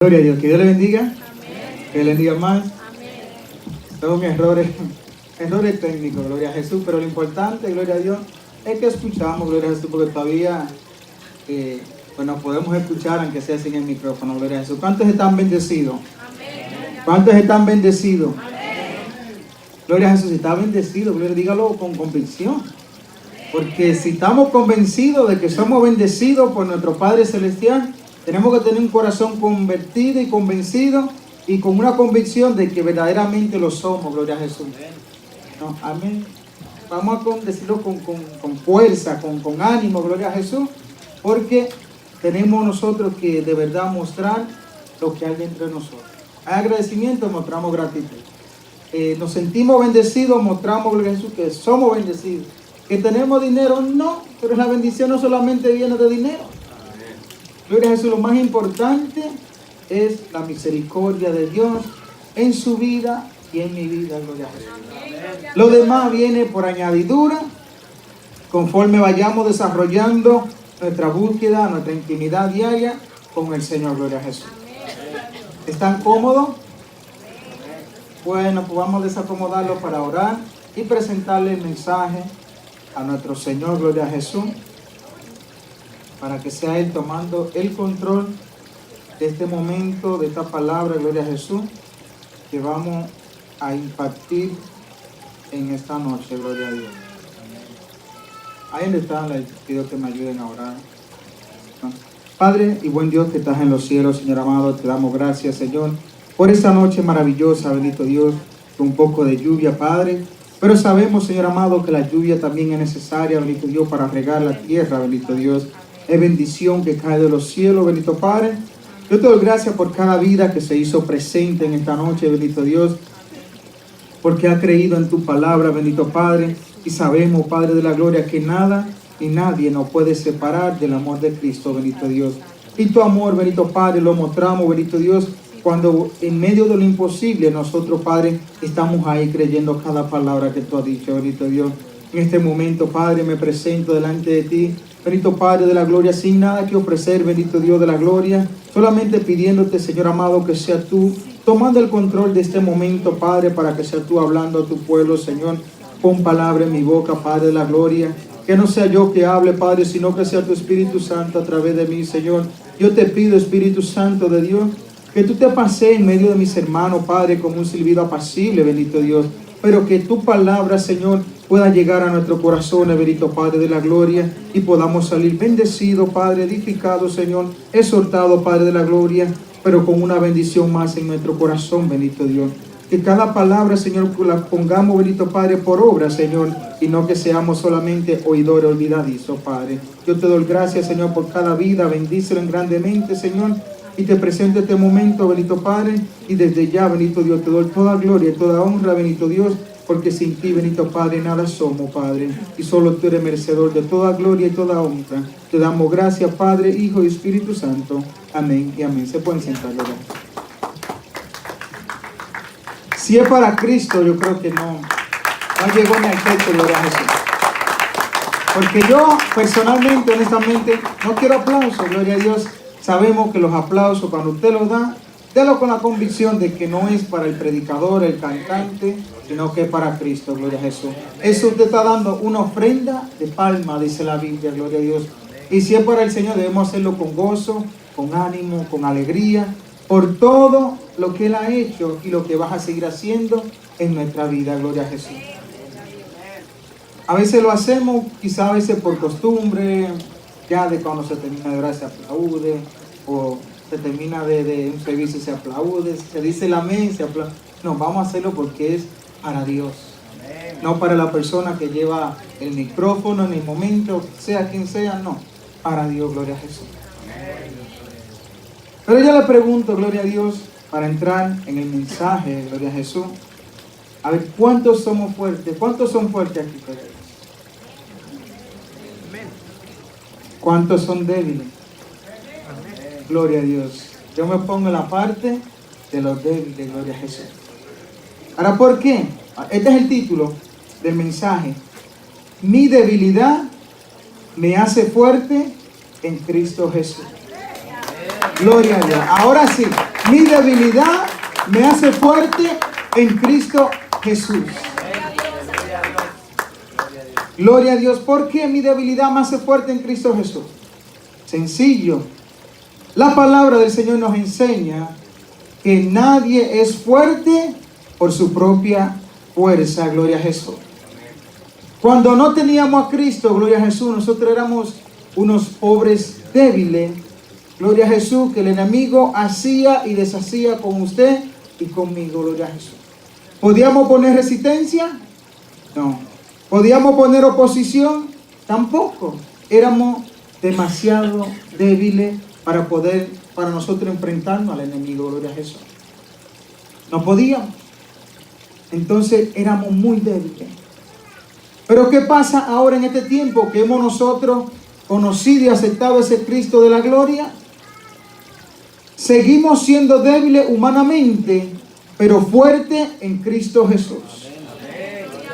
Gloria a Dios, que Dios le bendiga. Amén. Que le bendiga más. Amén. Son errores técnicos, gloria a Jesús, pero lo importante, gloria a Dios, es que escuchamos, gloria a Jesús, porque todavía pues nos podemos escuchar, aunque sea sin el micrófono, gloria a Jesús. ¿Cuántos están bendecidos? Amén. ¿Cuántos están bendecidos? Amén. Gloria a Jesús, si está bendecido, gloria, dígalo con convicción. Porque si estamos convencidos de que somos bendecidos por nuestro Padre Celestial, tenemos que tener un corazón convertido y convencido y con una convicción de que verdaderamente lo somos, gloria a Jesús. No, amén. Vamos a decirlo con fuerza, con ánimo, gloria a Jesús, porque tenemos nosotros que de verdad mostrar lo que hay dentro de nosotros. Hay agradecimiento, mostramos gratitud. Nos sentimos bendecidos, mostramos, gloria a Jesús, que somos bendecidos. Que tenemos dinero, no, pero la bendición no solamente viene de dinero. Gloria a Jesús, lo más importante es la misericordia de Dios en su vida y en mi vida, gloria a Jesús. Lo demás viene por añadidura, conforme vayamos desarrollando nuestra búsqueda, nuestra intimidad diaria con el Señor, gloria a Jesús. ¿Están cómodos? Bueno, pues vamos a desacomodarlo para orar y presentarle el mensaje a nuestro Señor, gloria a Jesús, para que sea Él tomando el control de este momento, de esta palabra, gloria a Jesús, que vamos a impartir en esta noche, gloria a Dios. Ahí donde están, les pido que me ayuden a orar. Padre y buen Dios que estás en los cielos, Señor amado, te damos gracias, Señor, por esta noche maravillosa, bendito Dios, con un poco de lluvia, Padre. Pero sabemos, Señor amado, que la lluvia también es necesaria, bendito Dios, para regar la tierra, bendito Dios. Es bendición que cae de los cielos, bendito Padre. Yo te doy gracias por cada vida que se hizo presente en esta noche, bendito Dios, porque ha creído en tu palabra, bendito Padre. Y sabemos, Padre de la gloria, que nada y nadie nos puede separar del amor de Cristo, bendito Dios. Y tu amor, bendito Padre, lo mostramos, bendito Dios, cuando en medio de lo imposible nosotros, Padre, estamos ahí creyendo cada palabra que tú has dicho, bendito Dios. En este momento, Padre, me presento delante de ti, bendito Padre de la gloria, sin nada que ofrecer, bendito Dios de la gloria, solamente pidiéndote, Señor amado, que sea tú tomando el control de este momento, Padre, para que sea tú hablando a tu pueblo, Señor. Pon palabra en mi boca, Padre de la gloria, que no sea yo que hable, Padre, sino que sea tu Espíritu Santo a través de mí, Señor. Yo te pido, Espíritu Santo de Dios, que tú te pases en medio de mis hermanos, Padre, como un silbido apacible, bendito Dios. Pero que tu palabra, Señor, pueda llegar a nuestro corazón, bendito Padre de la gloria, y podamos salir bendecidos, Padre, edificados, Señor, exhortados, Padre de la gloria, pero con una bendición más en nuestro corazón, bendito Dios. Que cada palabra, Señor, la pongamos, bendito Padre, por obra, Señor, y no que seamos solamente oidores olvidadizos, Padre. Yo te doy gracias, Señor, por cada vida, bendícelo grandemente, Señor. Y te presento este momento, bendito Padre, y desde ya, bendito Dios, te doy toda gloria y toda honra, bendito Dios, porque sin ti, bendito Padre, nada somos, Padre, y solo tú eres merecedor de toda gloria y toda honra. Te damos gracias, Padre, Hijo y Espíritu Santo. Amén y amén. Se pueden sentar, ¿verdad? Si es para Cristo, yo creo que no llegó ni al techo, gloria a Jesús. Porque yo, personalmente, honestamente, no quiero aplausos, gloria a Dios. Sabemos que los aplausos, cuando usted los da, délo con la convicción de que no es para el predicador, el cantante, sino que es para Cristo, gloria a Jesús. Eso usted está dando una ofrenda de palma, dice la Biblia, gloria a Dios. Y si es para el Señor, debemos hacerlo con gozo, con ánimo, con alegría, por todo lo que Él ha hecho y lo que vas a seguir haciendo en nuestra vida, gloria a Jesús. A veces lo hacemos, quizá a veces por costumbre, ya de cuando se termina de orar se aplaude, o se termina de un servicio se aplaude, se dice el amén, se aplaude. No, vamos a hacerlo porque es para Dios, no para la persona que lleva el micrófono en el momento, sea quien sea, no, para Dios, gloria a Jesús. Pero yo le pregunto, gloria a Dios, para entrar en el mensaje, gloria a Jesús, a ver, ¿cuántos somos fuertes? ¿Cuántos son fuertes aquí? ¿Cuántos son débiles? Gloria a Dios. Yo me pongo en la parte de los débiles, gloria a Jesús. Ahora, ¿por qué? Este es el título del mensaje. Mi debilidad me hace fuerte en Cristo Jesús. Gloria a Dios. Ahora sí, mi debilidad me hace fuerte en Cristo Jesús. Gloria a Dios. ¿Por qué mi debilidad me hace fuerte en Cristo Jesús? Sencillo. La palabra del Señor nos enseña que nadie es fuerte por su propia fuerza. Gloria a Jesús. Cuando no teníamos a Cristo, gloria a Jesús, nosotros éramos unos pobres débiles. Gloria a Jesús, que el enemigo hacía y deshacía con usted y conmigo. Gloria a Jesús. ¿Podíamos poner resistencia? No. ¿Podíamos poner oposición? Tampoco. Éramos demasiado débiles para nosotros enfrentarnos al enemigo. Gloria a Jesús. No podíamos. Entonces éramos muy débiles. Pero ¿qué pasa ahora en este tiempo que hemos nosotros conocido y aceptado ese Cristo de la gloria? Seguimos siendo débiles humanamente, pero fuertes en Cristo Jesús.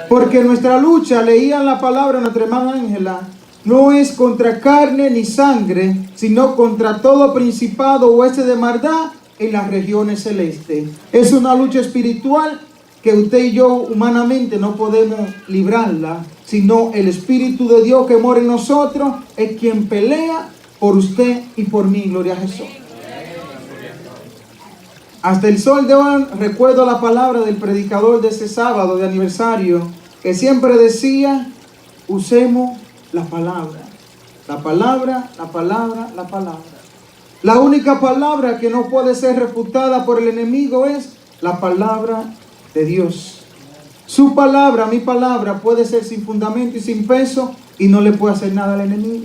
Porque nuestra lucha, leían la palabra de nuestra hermana Ángela, no es contra carne ni sangre, sino contra todo principado o hueste de maldad en las regiones celestes. Es una lucha espiritual que usted y yo humanamente no podemos librarla, sino el Espíritu de Dios que mora en nosotros es quien pelea por usted y por mí. Gloria a Jesús. Hasta el sol de hoy recuerdo la palabra del predicador de ese sábado de aniversario, que siempre decía, usemos la palabra. La palabra, la palabra, la palabra. La única palabra que no puede ser refutada por el enemigo es la palabra de Dios. Su palabra, mi palabra, puede ser sin fundamento y sin peso y no le puede hacer nada al enemigo.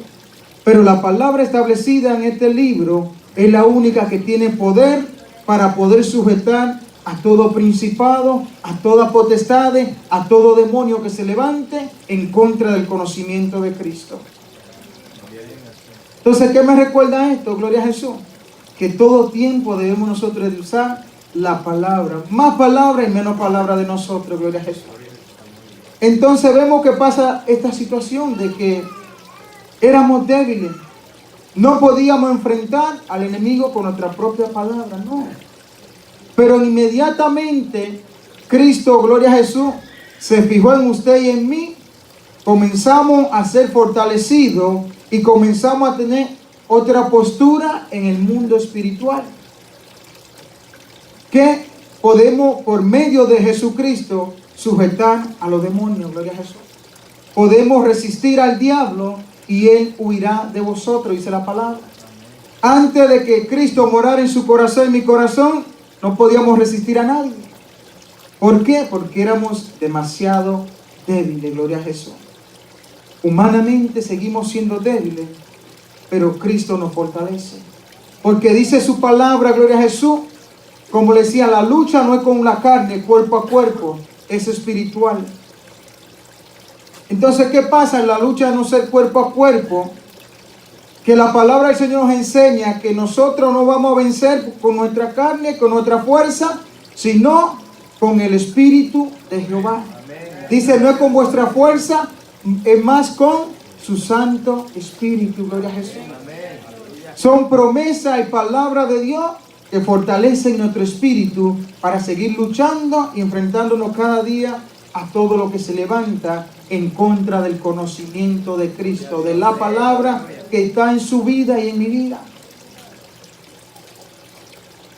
Pero la palabra establecida en este libro es la única que tiene poder para poder sujetar a todo principado, a toda potestad, a todo demonio que se levante en contra del conocimiento de Cristo. Entonces, ¿qué me recuerda esto? Gloria a Jesús. Que todo tiempo debemos nosotros de usar la palabra. Más palabra y menos palabra de nosotros. Gloria a Jesús. Entonces vemos que pasa esta situación de que éramos débiles. No podíamos enfrentar al enemigo con nuestra propia palabra, no. Pero inmediatamente Cristo, gloria a Jesús, se fijó en usted y en mí. Comenzamos a ser fortalecidos y comenzamos a tener otra postura en el mundo espiritual. Que podemos, por medio de Jesucristo, sujetar a los demonios, gloria a Jesús. Podemos resistir al diablo y él huirá de vosotros, dice la palabra. Antes de que Cristo morara en su corazón, en mi corazón, no podíamos resistir a nadie. ¿Por qué? Porque éramos demasiado débiles, gloria a Jesús. Humanamente seguimos siendo débiles, pero Cristo nos fortalece. Porque dice su palabra, gloria a Jesús, como le decía, la lucha no es con la carne, cuerpo a cuerpo, es espiritual. Entonces, ¿qué pasa en la lucha de no ser cuerpo a cuerpo? Que la palabra del Señor nos enseña que nosotros no vamos a vencer con nuestra carne, con nuestra fuerza, sino con el Espíritu de Jehová. Dice, no es con vuestra fuerza, es más con su Santo Espíritu. Gloria a Jesús. Son promesas y palabra de Dios que fortalecen nuestro espíritu para seguir luchando y enfrentándonos cada día a todo lo que se levanta en contra del conocimiento de Cristo, de la palabra que está en su vida y en mi vida.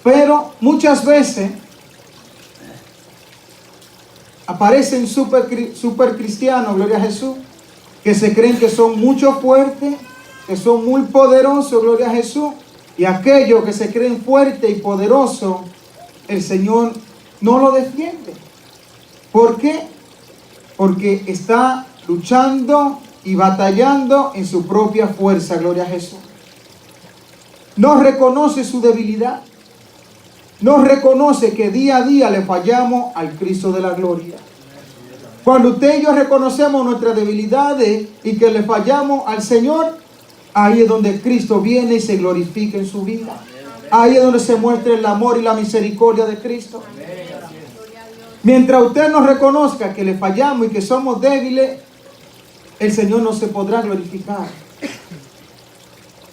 Pero muchas veces aparecen super cristianos, gloria a Jesús, que se creen que son mucho fuertes, que son muy poderosos, gloria a Jesús, y aquellos que se creen fuertes y poderosos, el Señor no lo defiende. ¿Por qué? Porque está luchando y batallando en su propia fuerza, gloria a Jesús. No reconoce su debilidad. No reconoce que día a día le fallamos al Cristo de la gloria. Cuando usted y yo reconocemos nuestras debilidades y que le fallamos al Señor, ahí es donde Cristo viene y se glorifica en su vida. Ahí es donde se muestra el amor y la misericordia de Cristo. Mientras usted nos reconozca que le fallamos y que somos débiles, el Señor no se podrá glorificar.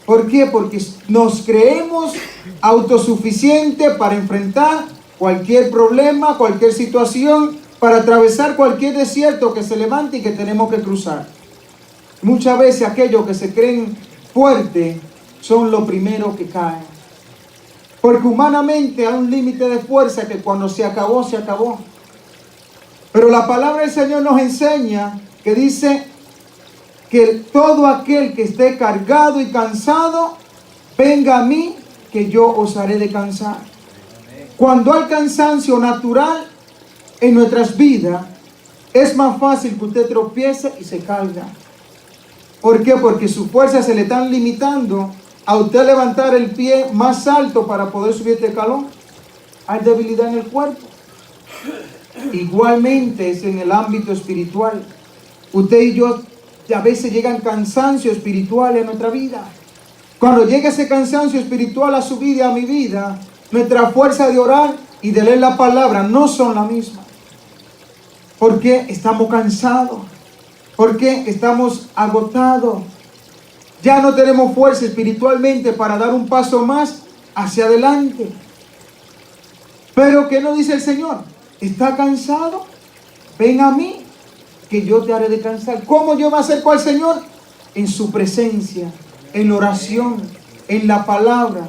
¿Por qué? Porque nos creemos autosuficientes para enfrentar cualquier problema, cualquier situación, para atravesar cualquier desierto que se levante y que tenemos que cruzar. Muchas veces aquellos que se creen fuertes son los primeros que caen. Porque humanamente hay un límite de fuerza que cuando se acabó, se acabó. Pero la palabra del Señor nos enseña que dice que todo aquel que esté cargado y cansado, venga a mí, que yo os haré descansar. Cuando hay cansancio natural en nuestras vidas, es más fácil que usted tropiece y se caiga. ¿Por qué? Porque sus fuerzas se le están limitando a usted levantar el pie más alto para poder subir este escalón. Hay debilidad en el cuerpo. Igualmente es en el ámbito espiritual. Usted y yo a veces llegan cansancio espiritual en nuestra vida. Cuando llega ese cansancio espiritual a su vida y a mi vida, nuestra fuerza de orar y de leer la palabra no son la misma. Porque estamos cansados. Porque estamos agotados. Ya no tenemos fuerza espiritualmente para dar un paso más hacia adelante. Pero ¿qué nos dice el Señor? ¿Está cansado? Ven a mí, que yo te haré descansar. ¿Cómo yo me acerco al Señor? En su presencia, en oración, en la palabra.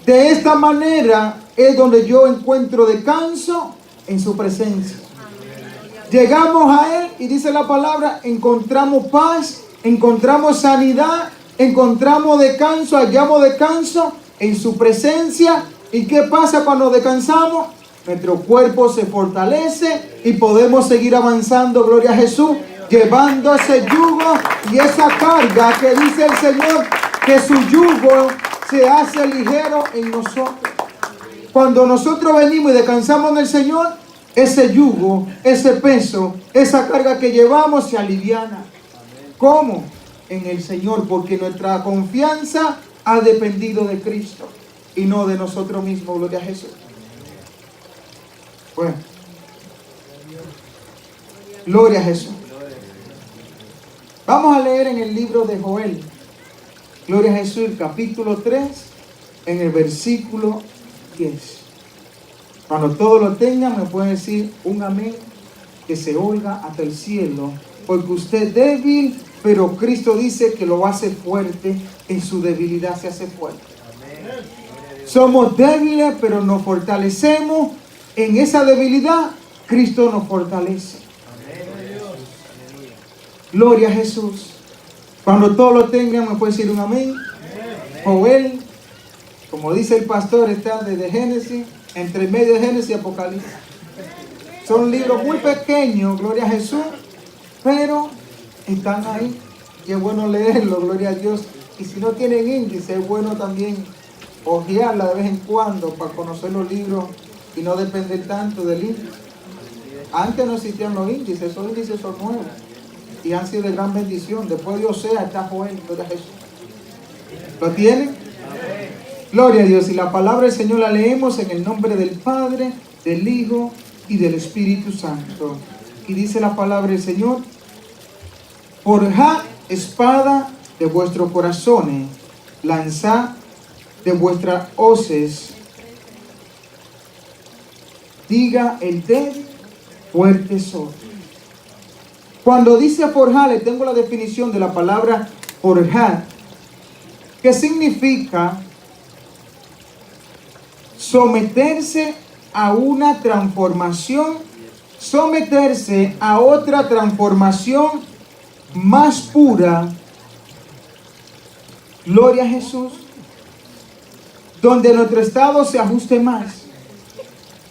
De esta manera es donde yo encuentro descanso en su presencia. Llegamos a Él y dice la palabra, encontramos paz, encontramos sanidad, encontramos descanso, hallamos descanso en su presencia. ¿Y qué pasa cuando descansamos? Nuestro cuerpo se fortalece y podemos seguir avanzando, gloria a Jesús, llevando ese yugo y esa carga que dice el Señor, que su yugo se hace ligero en nosotros. Cuando nosotros venimos y descansamos en el Señor, ese yugo, ese peso, esa carga que llevamos se aliviana. ¿Cómo? En el Señor, porque nuestra confianza ha dependido de Cristo y no de nosotros mismos, gloria a Jesús. Bueno, gloria a Jesús. Vamos a leer en el libro de Joel, gloria a Jesús, capítulo 3, en el versículo 10. Cuando todos lo tengan, me pueden decir un amén, que se oiga hasta el cielo, porque usted es débil, pero Cristo dice que lo hace fuerte, en su debilidad se hace fuerte. Amén. Somos débiles, pero nos fortalecemos. En esa debilidad, Cristo nos fortalece. Amén. Gloria a Jesús. Cuando todos lo tengan, me puede decir un amén. Amén. Joel, como dice el pastor, está desde Génesis, entre medio de Génesis y Apocalipsis. Son libros muy pequeños, gloria a Jesús, pero están ahí. Y es bueno leerlo, gloria a Dios. Y si no tienen índice, es bueno también hojearla de vez en cuando para conocer los libros y no depender tanto del índice. Antes no existían los índices, esos índices son nuevos y han sido de gran bendición. Después de Osea está Joel, gloria a Jesús. ¿Lo tienen? Gloria a Dios. Y la palabra del Señor la leemos en el nombre del Padre, del Hijo y del Espíritu Santo. Y dice la palabra del Señor: forjad espada de vuestros corazones, lanzad de vuestras hoces. Diga el débil, fuerte soy. Cuando dice forjar, le tengo la definición de la palabra forjar, que significa someterse a una transformación, someterse a otra transformación más pura. Gloria a Jesús. Donde nuestro estado se ajuste más.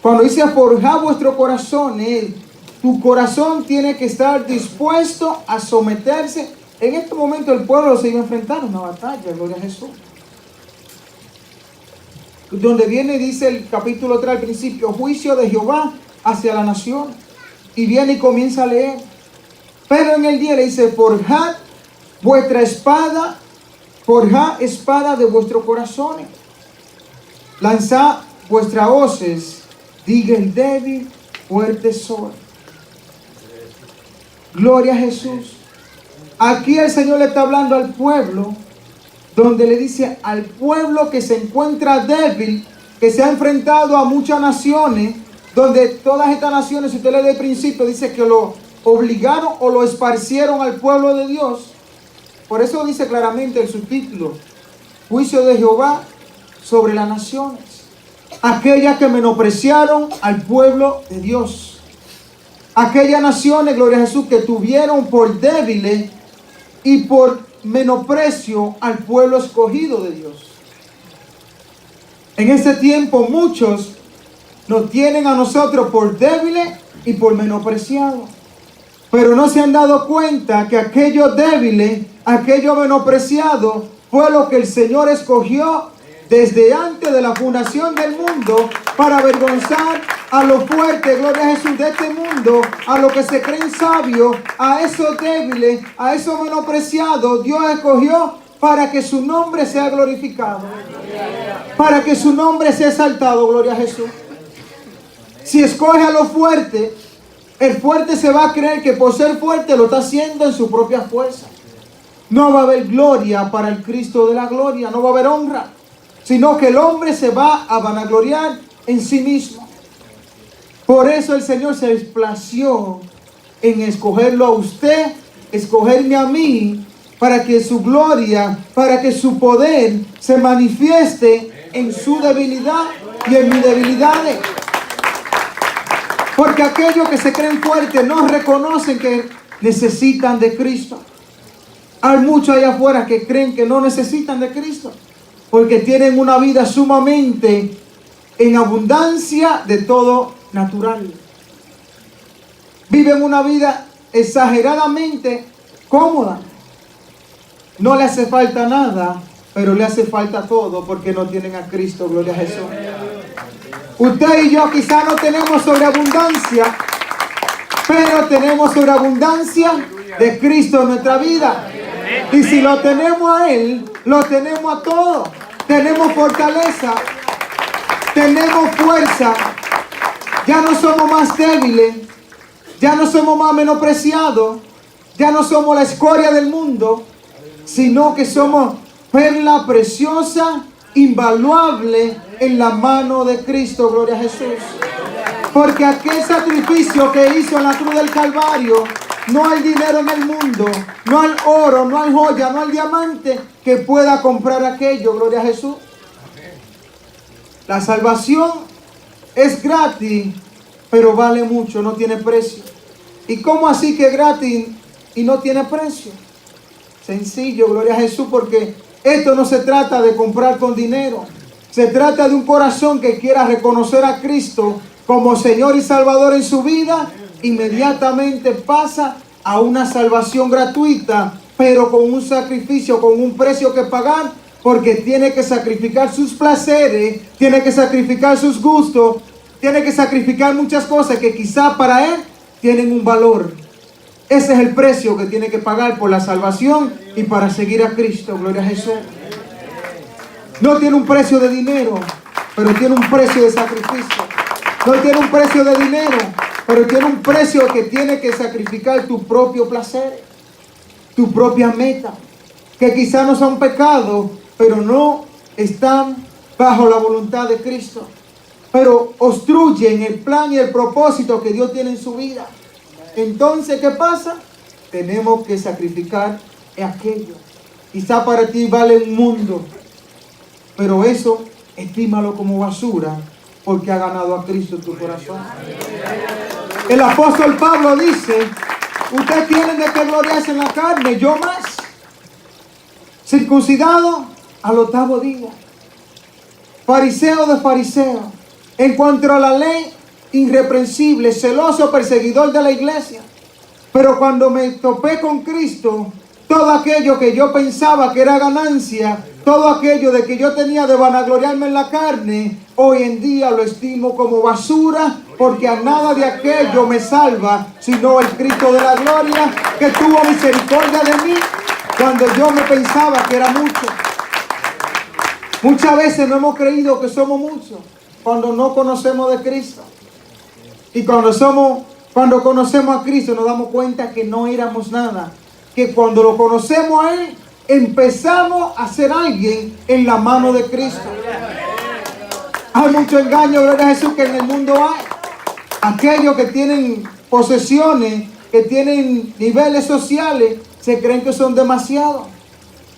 Cuando dice forjar vuestro corazón, tu corazón tiene que estar dispuesto a someterse. En este momento el pueblo se iba a enfrentar a una batalla, gloria a Jesús. Donde viene, dice el capítulo 3 al principio, juicio de Jehová hacia la nación. Y viene y comienza a leer. Pero en el día le dice, forjad vuestra espada, forjad espada de vuestros corazones. Lanzad vuestras hoces, diga el débil, fuerte soy. Gloria a Jesús. Aquí el Señor le está hablando al pueblo donde le dice al pueblo que se encuentra débil, que se ha enfrentado a muchas naciones, donde todas estas naciones, si usted lee el principio, dice que lo obligaron o lo esparcieron al pueblo de Dios. Por eso dice claramente el subtítulo: juicio de Jehová sobre las naciones, aquellas que menospreciaron al pueblo de Dios. Aquellas naciones, gloria a Jesús, que tuvieron por débiles y por menosprecio al pueblo escogido de Dios. En ese tiempo muchos nos tienen a nosotros por débiles y por menospreciados. Pero no se han dado cuenta que aquellos débiles, aquellos menospreciados, fue lo que el Señor escogió desde antes de la fundación del mundo para avergonzar a los fuertes, gloria a Jesús, de este mundo, a los que se creen sabios, a esos débiles, a esos menospreciados. Dios escogió para que su nombre sea glorificado, para que su nombre sea exaltado, gloria a Jesús. Si escoge a los fuertes, el fuerte se va a creer que por ser fuerte lo está haciendo en su propia fuerza. No va a haber gloria para el Cristo de la gloria, no va a haber honra, sino que el hombre se va a vanagloriar en sí mismo. Por eso el Señor se desplació en escogerlo a usted, escogerme a mí, para que su gloria, para que su poder se manifieste en su debilidad y en mis debilidades. Porque aquellos que se creen fuertes no reconocen que necesitan de Cristo. Hay muchos allá afuera que creen que no necesitan de Cristo, porque tienen una vida sumamente en abundancia de todo natural. Viven una vida exageradamente cómoda. No le hace falta nada, pero le hace falta todo porque no tienen a Cristo, gloria a Jesús. Usted y yo quizás no tenemos sobreabundancia, pero tenemos sobreabundancia de Cristo en nuestra vida. Y si lo tenemos a Él, lo tenemos a todo. Tenemos fortaleza, tenemos fuerza. Ya no somos más débiles, ya no somos más menospreciados, ya no somos la escoria del mundo, sino que somos perla preciosa, invaluable en la mano de Cristo, gloria a Jesús. Porque aquel sacrificio que hizo en la cruz del Calvario, no hay dinero en el mundo, no hay oro, no hay joya, no hay diamante que pueda comprar aquello, gloria a Jesús. La salvación es gratis, pero vale mucho, no tiene precio. ¿Y cómo así que es gratis y no tiene precio? Sencillo, gloria a Jesús, porque esto no se trata de comprar con dinero. Se trata de un corazón que quiera reconocer a Cristo como Señor y Salvador en su vida. Inmediatamente pasa a una salvación gratuita, pero con un sacrificio, con un precio que pagar, porque tiene que sacrificar sus placeres, tiene que sacrificar sus gustos, tiene que sacrificar muchas cosas que quizá para él tienen un valor. Ese es el precio que tiene que pagar por la salvación y para seguir a Cristo, gloria a Jesús. No tiene un precio de dinero, pero tiene un precio de sacrificio. No tiene un precio de dinero, pero tiene un precio que tiene que sacrificar tu propio placer, tu propia meta, que quizá no son pecados, pero no están bajo la voluntad de Cristo, pero obstruyen el plan y el propósito que Dios tiene en su vida. Entonces, ¿qué pasa? Tenemos que sacrificar aquello. Quizá para ti vale un mundo, pero eso estímalo como basura, porque ha ganado a Cristo en tu corazón. El apóstol Pablo dice: ustedes tienen de qué gloriarse en la carne, yo más. Circuncidado al 8º día, fariseo de fariseos, en cuanto a la ley, irreprensible, celoso, perseguidor de la iglesia. Pero cuando me topé con Cristo, todo aquello que yo pensaba que era ganancia, todo aquello de que yo tenía de vanagloriarme en la carne, hoy en día lo estimo como basura, porque a nada de aquello me salva, sino el Cristo de la gloria, que tuvo misericordia de mí cuando yo me pensaba que era mucho. Muchas veces no hemos creído que somos muchos cuando no conocemos de Cristo. Y cuando conocemos a Cristo nos damos cuenta que no éramos nada. Que cuando lo conocemos a Él, empezamos a ser alguien en la mano de Cristo. Hay mucho engaño, gloria a Jesús, que en el mundo hay. Aquellos que tienen posesiones, que tienen niveles sociales, se creen que son demasiados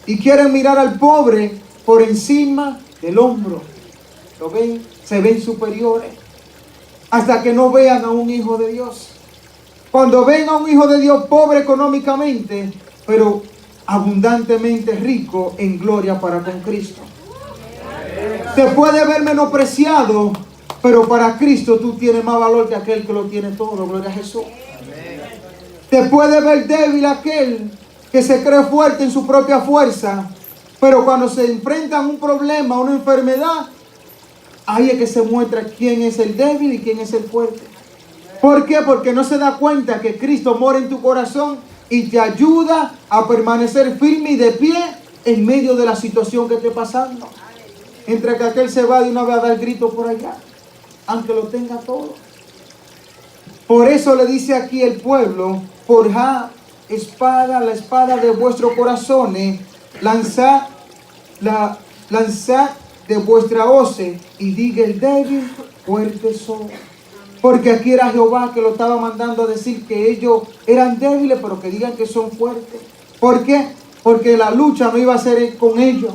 y quieren mirar al pobre por encima del hombro. ¿Lo ven? Se ven superiores hasta que no vean a un hijo de Dios. Cuando ven a un hijo de Dios pobre económicamente, pero abundantemente rico en gloria para con Cristo. Te puede ver menospreciado, pero para Cristo tú tienes más valor que aquel que lo tiene todo. Gloria a Jesús. Te puede ver débil aquel que se cree fuerte en su propia fuerza, pero cuando se enfrenta a un problema, a una enfermedad, ahí es que se muestra quién es el débil y quién es el fuerte. ¿Por qué? Porque no se da cuenta que Cristo mora en tu corazón y te ayuda a permanecer firme y de pie en medio de la situación que esté pasando. Entre que aquel se va de una vez a dar grito por allá, aunque lo tenga todo. Por eso le dice aquí el pueblo: forjad espada, la espada de vuestros corazones, lanzad de vuestra hoce, y diga el débil, fuerte soy. Porque aquí era Jehová que lo estaba mandando a decir que ellos eran débiles, pero que digan que son fuertes. ¿Por qué? Porque la lucha no iba a ser con ellos.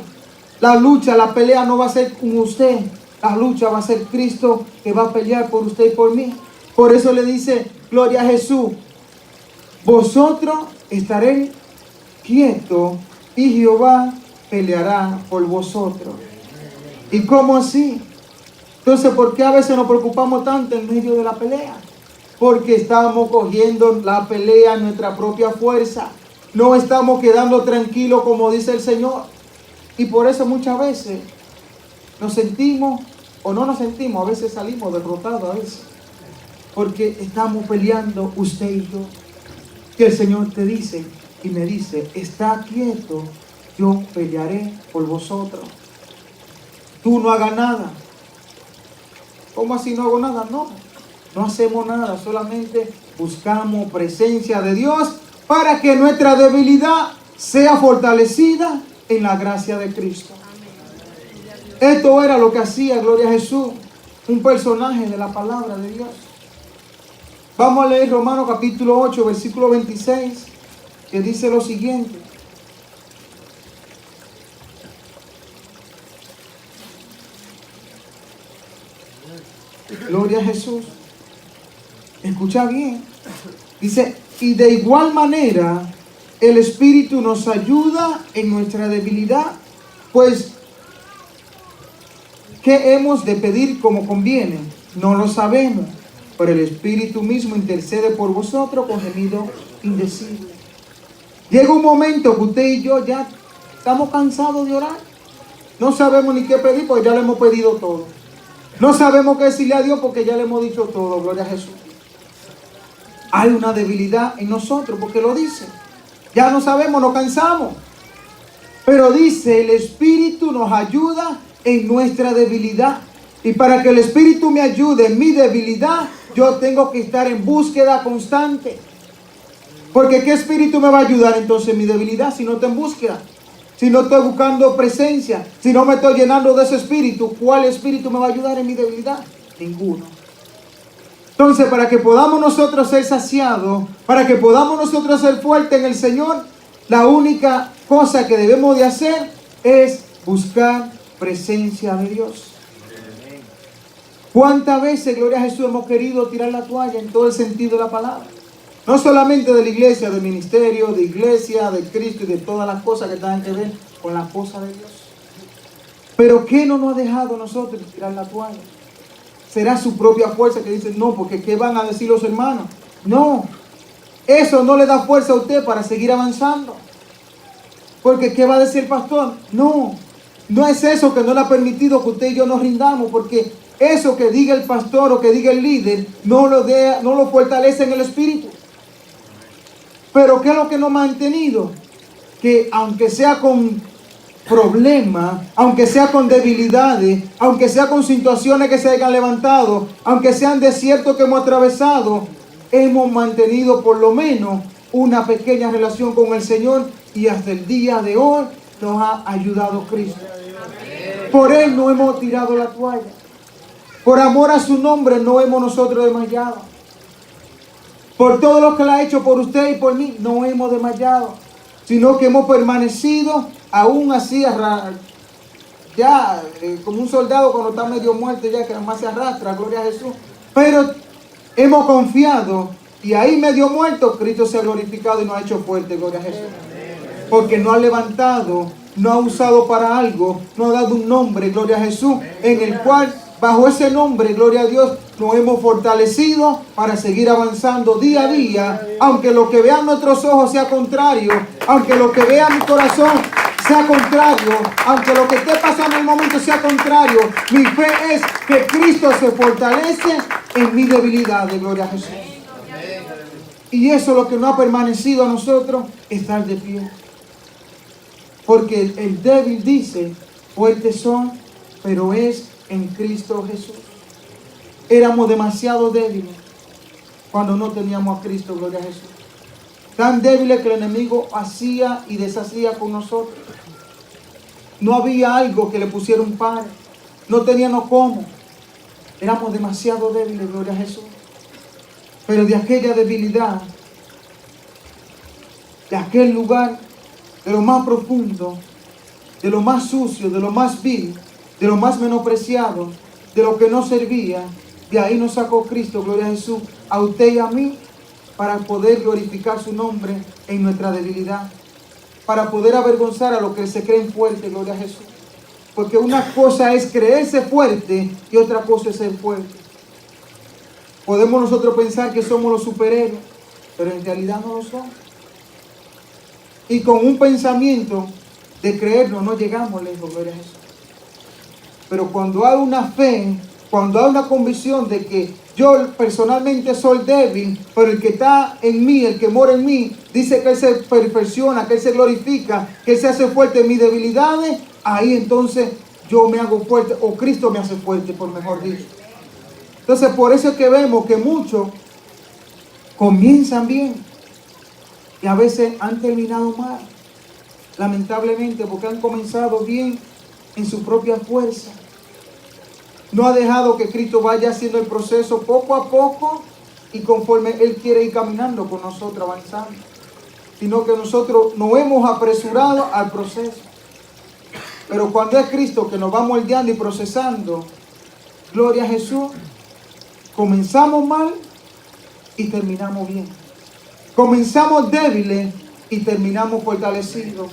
La lucha, la pelea no va a ser con usted. La lucha va a ser Cristo, que va a pelear por usted y por mí. Por eso le dice, gloria a Jesús, vosotros estaréis quietos y Jehová peleará por vosotros. ¿Y cómo así? Entonces, ¿por qué a veces nos preocupamos tanto en medio de la pelea? Porque estamos cogiendo la pelea en nuestra propia fuerza. No estamos quedando tranquilos como dice el Señor. Y por eso muchas veces nos sentimos o no nos sentimos, a veces salimos derrotados a veces. Porque estamos peleando usted y yo. Que el Señor te dice y me dice, está quieto, yo pelearé por vosotros. Tú no hagas nada. ¿Cómo así no hago nada? No, no hacemos nada, solamente buscamos presencia de Dios para que nuestra debilidad sea fortalecida en la gracia de Cristo. Esto era lo que hacía, gloria a Jesús, un personaje de la palabra de Dios. Vamos a leer Romanos capítulo 8, versículo 26, que dice lo siguiente. Gloria a Jesús. Escucha bien. Dice, y de igual manera el Espíritu nos ayuda en nuestra debilidad, pues ¿qué hemos de pedir como conviene? No lo sabemos, pero el Espíritu mismo intercede por vosotros con gemido indecible. Llega un momento que usted y yo ya estamos cansados de orar. No sabemos ni qué pedir porque ya le hemos pedido todo. No sabemos qué decirle a Dios porque ya le hemos dicho todo, gloria a Jesús. Hay una debilidad en nosotros porque lo dice. Ya no sabemos, nos cansamos. Pero dice, el Espíritu nos ayuda en nuestra debilidad. Y para que el Espíritu me ayude en mi debilidad, yo tengo que estar en búsqueda constante. Porque ¿qué Espíritu me va a ayudar entonces en mi debilidad si no estoy en búsqueda? Si no estoy buscando presencia, si no me estoy llenando de ese Espíritu, ¿cuál Espíritu me va a ayudar en mi debilidad? Ninguno. Entonces, para que podamos nosotros ser saciados, para que podamos nosotros ser fuertes en el Señor, la única cosa que debemos de hacer es buscar presencia de Dios. ¿Cuántas veces, gloria a Jesús, hemos querido tirar la toalla en todo el sentido de la palabra? No solamente de la iglesia, del ministerio, de iglesia, de Cristo y de todas las cosas que tengan que ver con la cosa de Dios. Pero ¿qué no nos ha dejado nosotros tirar la toalla? ¿Será su propia fuerza que dice, no, porque qué van a decir los hermanos? No, eso no le da fuerza a usted para seguir avanzando. Porque ¿qué va a decir el pastor? No, no es eso que no le ha permitido que usted y yo nos rindamos, porque eso que diga el pastor o que diga el líder no lo fortalece en el espíritu. Pero ¿qué es lo que nos ha mantenido? Que aunque sea con problemas, aunque sea con debilidades, aunque sea con situaciones que se hayan levantado, aunque sean desiertos que hemos atravesado, hemos mantenido por lo menos una pequeña relación con el Señor Y hasta el día de hoy nos ha ayudado Cristo. Por Él no hemos tirado la toalla. Por amor a su nombre no hemos nosotros desmayado. Por todo lo que Él ha hecho por usted y por mí, no hemos desmayado. Sino que hemos permanecido aún así, como un soldado cuando está medio muerto, ya que además se arrastra, gloria a Jesús. Pero hemos confiado y ahí medio muerto, Cristo se ha glorificado y nos ha hecho fuerte, gloria a Jesús. Porque no ha levantado, no ha usado para algo, no ha dado un nombre, gloria a Jesús, en el cual bajo ese nombre, gloria a Dios, nos hemos fortalecido para seguir avanzando día a día, aunque lo que vean nuestros ojos sea contrario, aunque lo que vea mi corazón sea contrario, aunque lo que esté pasando en el momento sea contrario, mi fe es que Cristo se fortalece en mi debilidad, de gloria a Jesús. Y eso es lo que nos ha permanecido a nosotros, estar de pie. Porque el débil dice, fuertes son, pero es en Cristo Jesús. Éramos demasiado débiles cuando no teníamos a Cristo, gloria a Jesús. Tan débiles que el enemigo hacía y deshacía con nosotros. No había algo que le pusiera un par. No teníamos cómo. Éramos demasiado débiles, gloria a Jesús. Pero de aquella debilidad, de aquel lugar, de lo más profundo, de lo más sucio, de lo más vil, de lo más menospreciado, de lo que no servía, de ahí nos sacó Cristo, gloria a Jesús, a usted y a mí, para poder glorificar su nombre en nuestra debilidad, para poder avergonzar a los que se creen fuertes, gloria a Jesús. Porque una cosa es creerse fuerte y otra cosa es ser fuerte. Podemos nosotros pensar que somos los superhéroes, pero en realidad no lo somos. Y con un pensamiento de creernos no llegamos lejos, gloria a Jesús. Pero cuando hay una fe, cuando hay una convicción de que yo personalmente soy débil, pero el que está en mí, el que mora en mí, dice que Él se perfecciona, que Él se glorifica, que Él se hace fuerte en mis debilidades, ahí entonces yo me hago fuerte, o Cristo me hace fuerte, por mejor dicho. Entonces por eso es que vemos que muchos comienzan bien y a veces han terminado mal, lamentablemente, porque han comenzado bien en su propia fuerza. No ha dejado que Cristo vaya haciendo el proceso poco a poco y conforme Él quiere ir caminando con nosotros, avanzando. Sino que nosotros nos hemos apresurado al proceso. Pero cuando es Cristo que nos va moldeando y procesando, gloria a Jesús, comenzamos mal y terminamos bien. Comenzamos débiles y terminamos fortalecidos.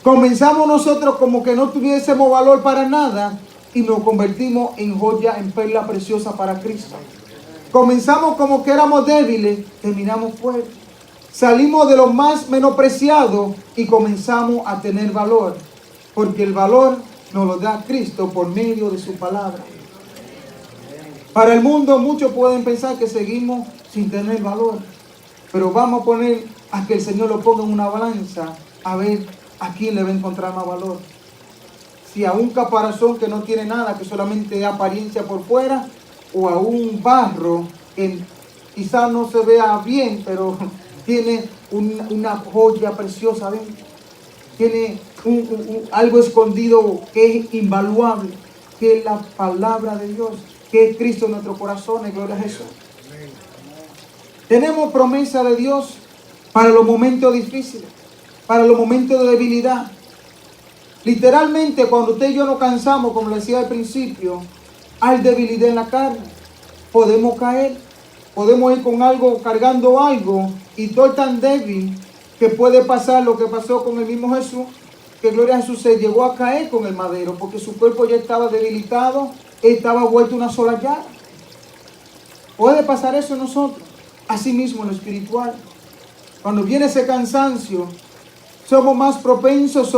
Comenzamos nosotros como que no tuviésemos valor para nada y nos convertimos en joya, en perla preciosa para Cristo. Comenzamos como que éramos débiles, terminamos fuertes. Salimos de lo más menospreciado y comenzamos a tener valor. Porque el valor nos lo da Cristo por medio de su palabra. Para el mundo muchos pueden pensar que seguimos sin tener valor. Pero vamos a poner a que el Señor lo ponga en una balanza a ver a quién le va a encontrar más valor. Si a un caparazón que no tiene nada, que solamente da apariencia por fuera, o a un barro que quizás no se vea bien, pero tiene una joya preciosa dentro. Tiene algo escondido que es invaluable, que es la palabra de Dios, que es Cristo en nuestro corazón, gloria a Jesús. Tenemos promesa de Dios para los momentos difíciles, para los momentos de debilidad. Literalmente, cuando usted y yo nos cansamos, como le decía al principio, hay debilidad en la carne. Podemos caer, podemos ir con algo, cargando algo, y todo tan débil que puede pasar lo que pasó con el mismo Jesús, que gloria a Jesús se llegó a caer con el madero, porque su cuerpo ya estaba debilitado, estaba vuelto una sola llaga. Puede pasar eso en nosotros, así mismo en lo espiritual. Cuando viene ese cansancio, somos más propensos,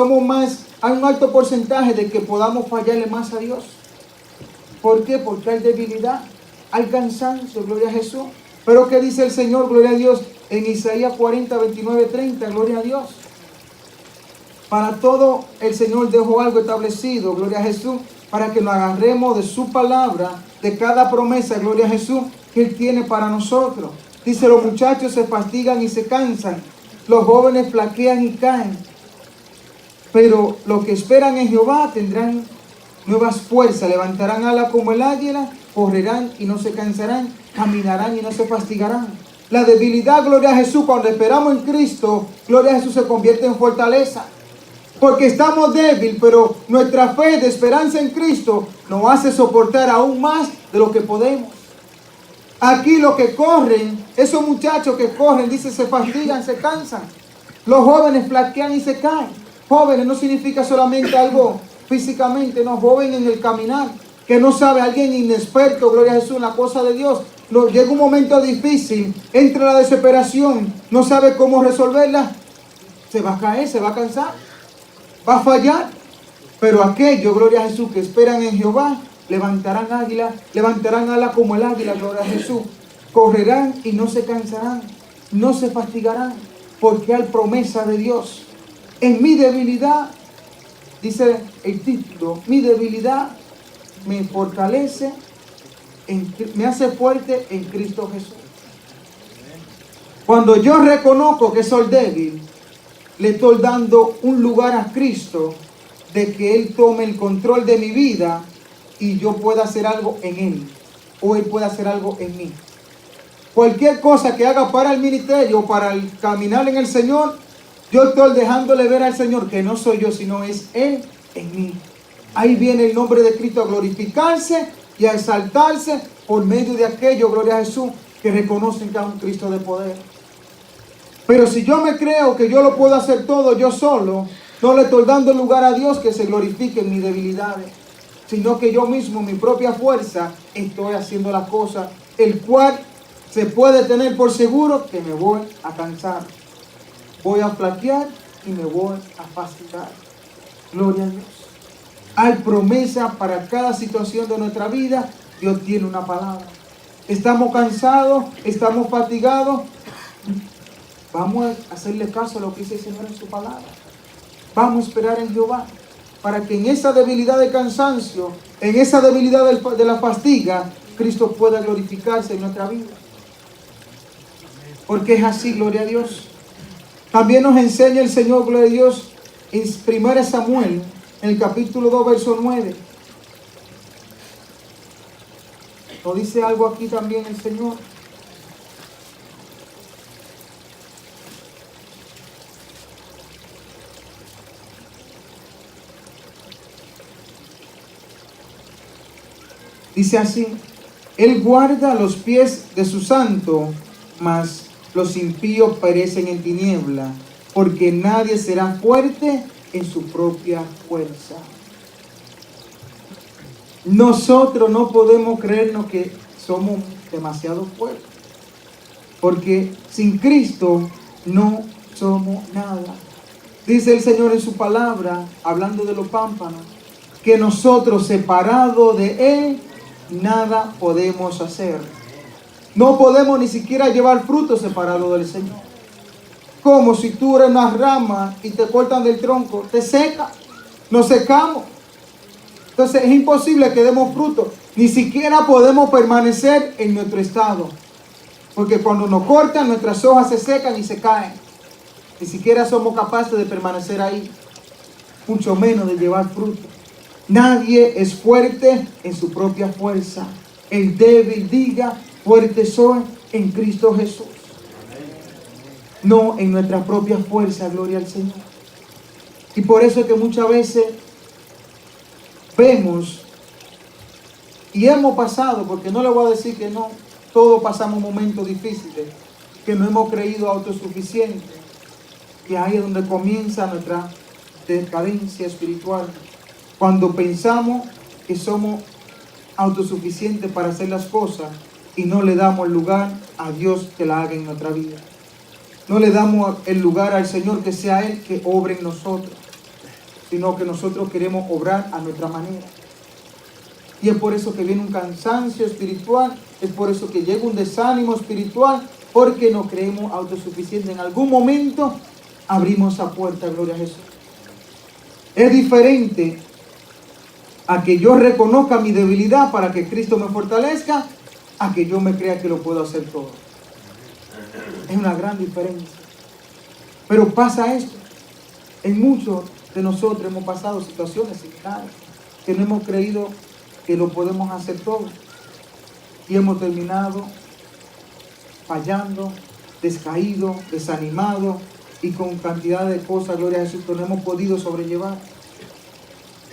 hay un alto porcentaje de que podamos fallarle más a Dios. ¿Por qué? Porque hay debilidad, hay cansancio, gloria a Jesús. Pero ¿qué dice el Señor, gloria a Dios? En Isaías 40, 29, 30, gloria a Dios. Para todo el Señor dejó algo establecido, gloria a Jesús, para que nos agarremos de su palabra, de cada promesa, gloria a Jesús, que Él tiene para nosotros. Dice, los muchachos se fatigan y se cansan, Los jóvenes flaquean y caen, pero los que esperan en Jehová tendrán nuevas fuerzas, levantarán alas como el águila, correrán y no se cansarán, caminarán y no se fatigarán. La debilidad, gloria a Jesús, cuando esperamos en Cristo, gloria a Jesús, se convierte en fortaleza. Porque estamos débiles, pero nuestra fe de esperanza en Cristo nos hace soportar aún más de lo que podemos. Aquí los que corren, esos muchachos que corren, dice, se fatigan, se cansan. Los jóvenes flaquean y se caen. Jóvenes no significa solamente algo físicamente, no, joven en el caminar, que no sabe, alguien inexperto, gloria a Jesús, en la cosa de Dios. Llega un momento difícil, entra la desesperación, no sabe cómo resolverla, se va a caer, se va a cansar, va a fallar. Pero aquellos, gloria a Jesús, que esperan en Jehová, levantarán alas como el águila, gloria a Jesús. Correrán y no se cansarán, no se fatigarán, porque hay promesa de Dios. En mi debilidad, dice el título, mi debilidad me fortalece, me hace fuerte en Cristo Jesús. Cuando yo reconozco que soy débil, le estoy dando un lugar a Cristo de que Él tome el control de mi vida y yo pueda hacer algo en Él, o Él pueda hacer algo en mí. Cualquier cosa que haga para el ministerio, para el caminar en el Señor, yo estoy dejándole ver al Señor que no soy yo, sino es Él en mí. Ahí viene el nombre de Cristo a glorificarse y a exaltarse por medio de aquello, gloria a Jesús, que reconocen que es un Cristo de poder. Pero si yo me creo que yo lo puedo hacer todo yo solo, no le estoy dando lugar a Dios que se glorifique en mis debilidades, sino que yo mismo, mi propia fuerza, estoy haciendo las cosas, el cual se puede tener por seguro que me voy a cansar, voy a flaquear y me voy a fatigar. Gloria a Dios. Hay promesa para cada situación de nuestra vida. Dios tiene una palabra. Estamos cansados, estamos fatigados. Vamos a hacerle caso a lo que dice el Señor en su palabra. Vamos a esperar en Jehová para que en esa debilidad de cansancio, en esa debilidad de la fatiga, Cristo pueda glorificarse en nuestra vida. Porque es así, gloria a Dios. También nos enseña el Señor, gloria a Dios, en 1 Samuel, en el capítulo 2, verso 9. Nos dice algo aquí también el Señor. Dice así: Él guarda los pies de su santo, mas los impíos perecen en tiniebla, porque nadie será fuerte en su propia fuerza. Nosotros no podemos creernos que somos demasiado fuertes, porque sin Cristo no somos nada. Dice el Señor en su palabra, hablando de los pámpanos, que nosotros separados de Él, nada podemos hacer. No podemos ni siquiera llevar fruto separado del Señor. Como si tú eres una rama y te cortan del tronco, te seca, nos secamos. Entonces es imposible que demos fruto. Ni siquiera podemos permanecer en nuestro estado. Porque cuando nos cortan, nuestras hojas se secan y se caen. Ni siquiera somos capaces de permanecer ahí. Mucho menos de llevar fruto. Nadie es fuerte en su propia fuerza. El débil diga: fuerte soy en Cristo Jesús. No en nuestra propia fuerza, gloria al Señor. Y por eso es que muchas veces vemos y hemos pasado, porque no le voy a decir que no, todos pasamos momentos difíciles, que no hemos creído autosuficientes, que ahí es donde comienza nuestra decadencia espiritual. Cuando pensamos que somos autosuficientes para hacer las cosas y no le damos el lugar a Dios que la haga en nuestra vida. No le damos el lugar al Señor que sea Él que obre en nosotros, sino que nosotros queremos obrar a nuestra manera. Y es por eso que viene un cansancio espiritual, es por eso que llega un desánimo espiritual, porque no creemos autosuficientes. En algún momento abrimos esa puerta, gloria a Jesús. Es diferente a que yo reconozca mi debilidad para que Cristo me fortalezca, a que yo me crea que lo puedo hacer todo. Es una gran diferencia. Pero pasa esto. En muchos de nosotros hemos pasado situaciones similares, que no hemos creído que lo podemos hacer todo. Y hemos terminado fallando, descaído, desanimado y con cantidad de cosas, gloria a Jesús, que no hemos podido sobrellevar.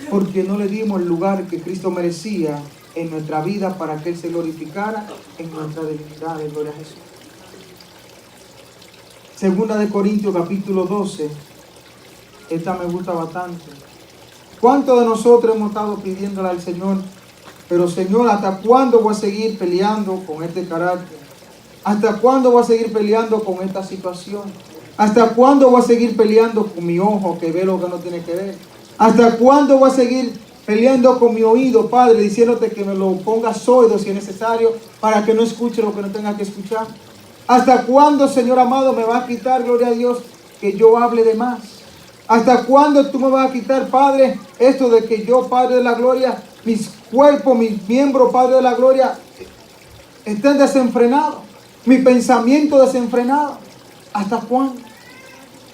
Porque no le dimos el lugar que Cristo merecía en nuestra vida para que Él se glorificara en nuestra debilidad, gloria a Jesús. Segunda de Corintios capítulo 12, esta me gusta bastante. ¿Cuántos de nosotros hemos estado pidiéndole al Señor, pero Señor, ¿hasta cuándo voy a seguir peleando con este carácter? ¿Hasta cuándo voy a seguir peleando con esta situación? ¿Hasta cuándo voy a seguir peleando con mi ojo que ve lo que no tiene que ver? ¿Hasta cuándo voy a seguir peleando con mi oído, Padre, diciéndote que me lo ponga sordo si es necesario para que no escuche lo que no tenga que escuchar? ¿Hasta cuándo, Señor amado, me va a quitar, gloria a Dios, que yo hable de más? ¿Hasta cuándo tú me vas a quitar, Padre, esto de que yo, Padre de la gloria, mis cuerpos, mis miembros, Padre de la gloria, estén desenfrenados? Mi pensamiento desenfrenado. ¿Hasta cuándo?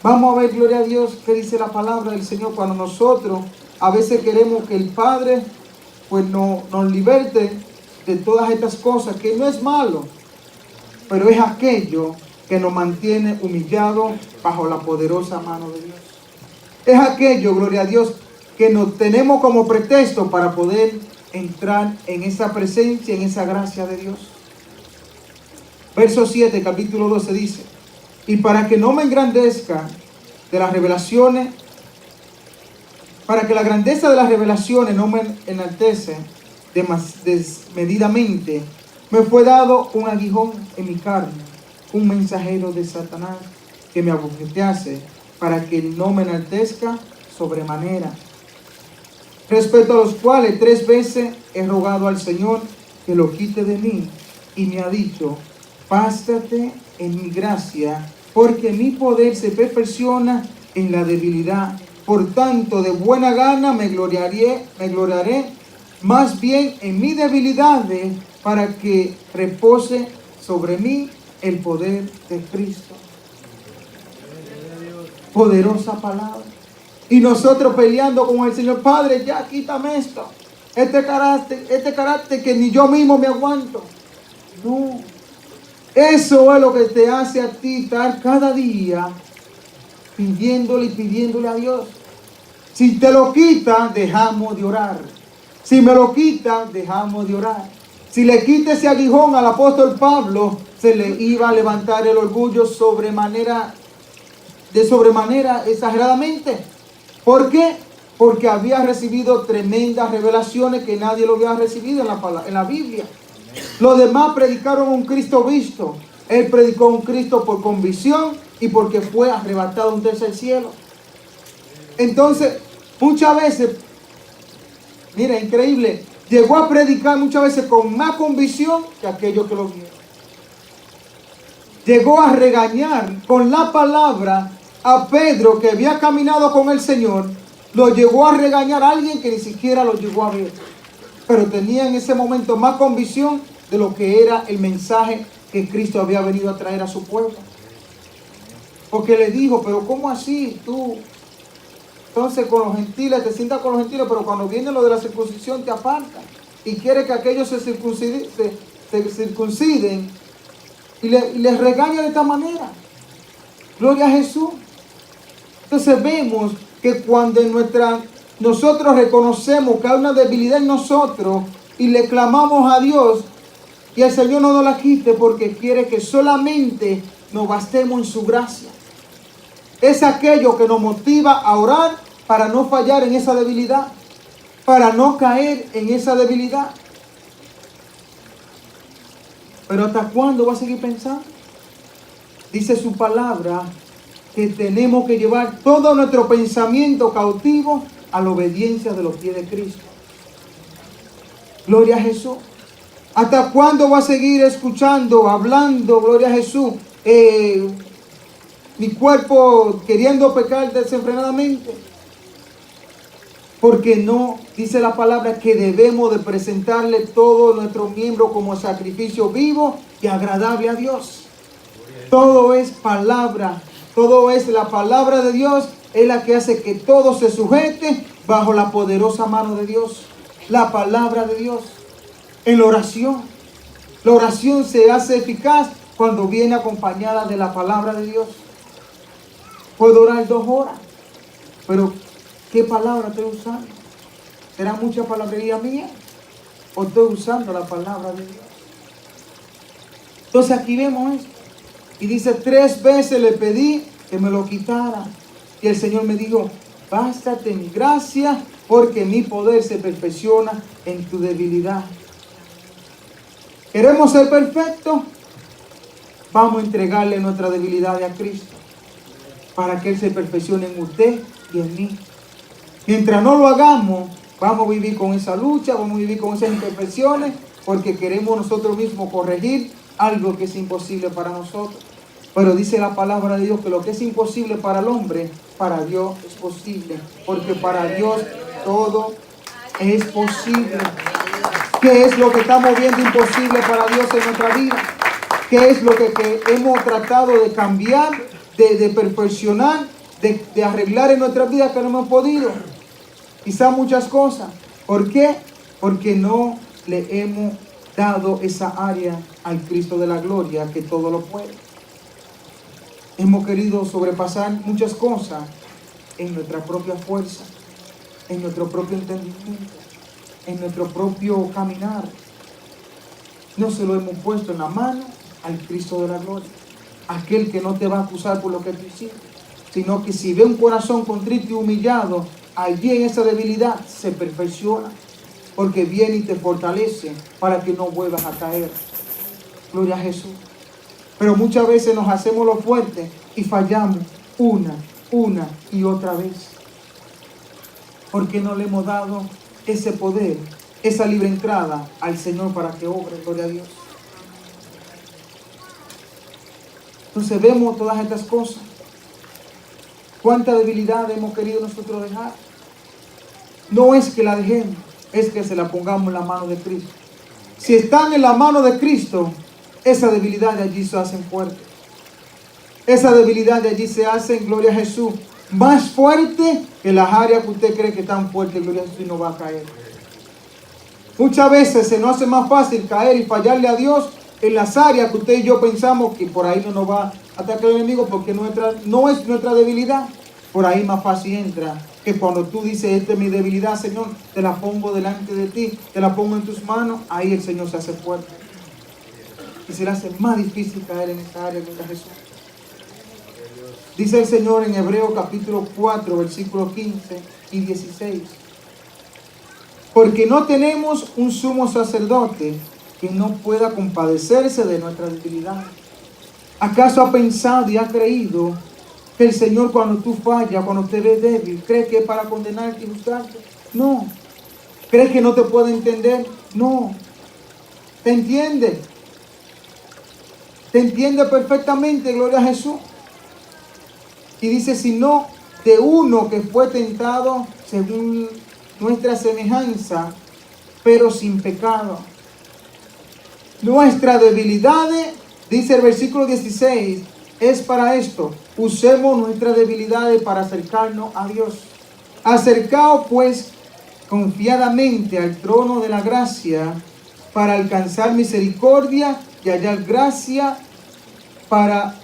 Vamos a ver, gloria a Dios, qué dice la palabra del Señor cuando nosotros a veces queremos que el Padre pues nos liberte de todas estas cosas, que no es malo, pero es aquello que nos mantiene humillados bajo la poderosa mano de Dios. Es aquello, gloria a Dios, que nos tenemos como pretexto para poder entrar en esa presencia, en esa gracia de Dios. Verso 7, capítulo 12 dice: y para que no me engrandezca de las revelaciones, para que la grandeza de las revelaciones no me enaltece desmedidamente, me fue dado un aguijón en mi carne, un mensajero de Satanás que me abofetease, para que no me enaltezca sobremanera. Respecto a los cuales 3 veces he rogado al Señor que lo quite de mí, y me ha dicho: bástate en mi gracia, porque mi poder se perfecciona en la debilidad. Por tanto, de buena gana me gloriaré más bien en mis debilidades, para que repose sobre mí el poder de Cristo. Poderosa palabra. Y nosotros peleando con el Señor: Padre, ya quítame esto, este carácter que ni yo mismo me aguanto. No. Eso es lo que te hace a ti estar cada día pidiéndole a Dios. Si te lo quita, dejamos de orar. Si me lo quita, dejamos de orar. Si le quita ese aguijón al apóstol Pablo, se le iba a levantar el orgullo sobremanera exageradamente. ¿Por qué? Porque había recibido tremendas revelaciones que nadie lo había recibido en la Biblia. Los demás predicaron un Cristo visto. Él predicó un Cristo por convicción y porque fue arrebatado a un tercer cielo. Entonces, muchas veces, mira, increíble, llegó a predicar muchas veces con más convicción que aquellos que lo vieron. Llegó a regañar con la palabra a Pedro, que había caminado con el Señor. Lo llegó a regañar a alguien que ni siquiera lo llegó a ver, pero tenía en ese momento más convicción de lo que era el mensaje que Cristo había venido a traer a su pueblo. Porque le dijo: pero ¿cómo así tú? Entonces con los gentiles, te sientas con los gentiles, pero cuando viene lo de la circuncisión te apartan y quiere que aquellos se circunciden y les regaña de esta manera. Gloria a Jesús. Entonces vemos que cuando nosotros reconocemos que hay una debilidad en nosotros y le clamamos a Dios, y el Señor no nos la quite, porque quiere que solamente nos bastemos en su gracia. Es aquello que nos motiva a orar para no fallar en esa debilidad, para no caer en esa debilidad. Pero ¿hasta cuándo va a seguir pensando? Dice su palabra que tenemos que llevar todo nuestro pensamiento cautivo a la obediencia de los pies de Cristo. Gloria a Jesús. ¿Hasta cuándo va a seguir escuchando, hablando, gloria a Jesús, mi cuerpo queriendo pecar desenfrenadamente? Porque no, dice la palabra, que debemos de presentarle todos nuestros miembros como sacrificio vivo y agradable a Dios. Todo es palabra Todo es la palabra de Dios, es la que hace que todo se sujete bajo la poderosa mano de Dios. La palabra de Dios. En la oración. La oración se hace eficaz cuando viene acompañada de la palabra de Dios. Puedo orar 2 horas, pero ¿qué palabra estoy usando? ¿Será mucha palabrería mía? ¿O estoy usando la palabra de Dios? Entonces aquí vemos esto. Y dice, 3 veces le pedí que me lo quitara. Y el Señor me dijo, bástate mi gracia, porque mi poder se perfecciona en tu debilidad. ¿Queremos ser perfectos? Vamos a entregarle nuestra debilidad a Cristo, para que Él se perfeccione en usted y en mí. Mientras no lo hagamos, vamos a vivir con esa lucha, vamos a vivir con esas imperfecciones, porque queremos nosotros mismos corregir algo que es imposible para nosotros. Pero dice la palabra de Dios que lo que es imposible para el hombre, para Dios es posible. Porque para Dios todo es posible. ¿Qué es lo que estamos viendo imposible para Dios en nuestra vida? ¿Qué es lo que hemos tratado de cambiar, de perfeccionar, de arreglar en nuestra vida que no hemos podido? Quizá muchas cosas. ¿Por qué? Porque no le hemos dado esa área al Cristo de la gloria que todo lo puede. Hemos querido sobrepasar muchas cosas en nuestra propia fuerza, en nuestro propio entendimiento, en nuestro propio caminar. No se lo hemos puesto en la mano al Cristo de la gloria, aquel que no te va a acusar por lo que tú hiciste, sino que si ve un corazón contrito y humillado, allí en esa debilidad se perfecciona, porque viene y te fortalece para que no vuelvas a caer. Gloria a Jesús. Pero muchas veces nos hacemos lo fuerte y fallamos una y otra vez. Porque no le hemos dado ese poder, esa libre entrada al Señor para que obre. Gloria a Dios. Entonces vemos todas estas cosas. ¿Cuánta debilidad hemos querido nosotros dejar? No es que la dejemos, es que se la pongamos en la mano de Cristo. Si están en la mano de Cristo, esa debilidad de allí se hacen fuertes. Esa debilidad de allí se hacen, gloria a Jesús, más fuerte que las áreas que usted cree que están fuertes, gloria a Jesús, y no va a caer. Muchas veces se nos hace más fácil caer y fallarle a Dios en las áreas que usted y yo pensamos que por ahí no nos va a atacar el enemigo, porque no es nuestra debilidad. Por ahí más fácil entra que cuando tú dices, esta es mi debilidad, Señor, te la pongo delante de ti, te la pongo en tus manos, ahí el Señor se hace fuerte. Y se le hace más difícil caer en esa área, gloria a Jesús. Dice el Señor en Hebreos capítulo 4, versículos 15 y 16. Porque no tenemos un sumo sacerdote que no pueda compadecerse de nuestra debilidad. ¿Acaso ha pensado y ha creído que el Señor, cuando tú fallas, cuando te ves débil, cree que es para condenarte y juzgarte? No. ¿Crees que no te puede entender? No. ¿Te entiende? Te entiende perfectamente, gloria a Jesús. Y dice, sino de uno que fue tentado según nuestra semejanza, pero sin pecado. Nuestra debilidad, dice el versículo 16, es para esto. Usemos nuestras debilidades para acercarnos a Dios. Acercaos pues confiadamente al trono de la gracia para alcanzar misericordia y hallar gracia para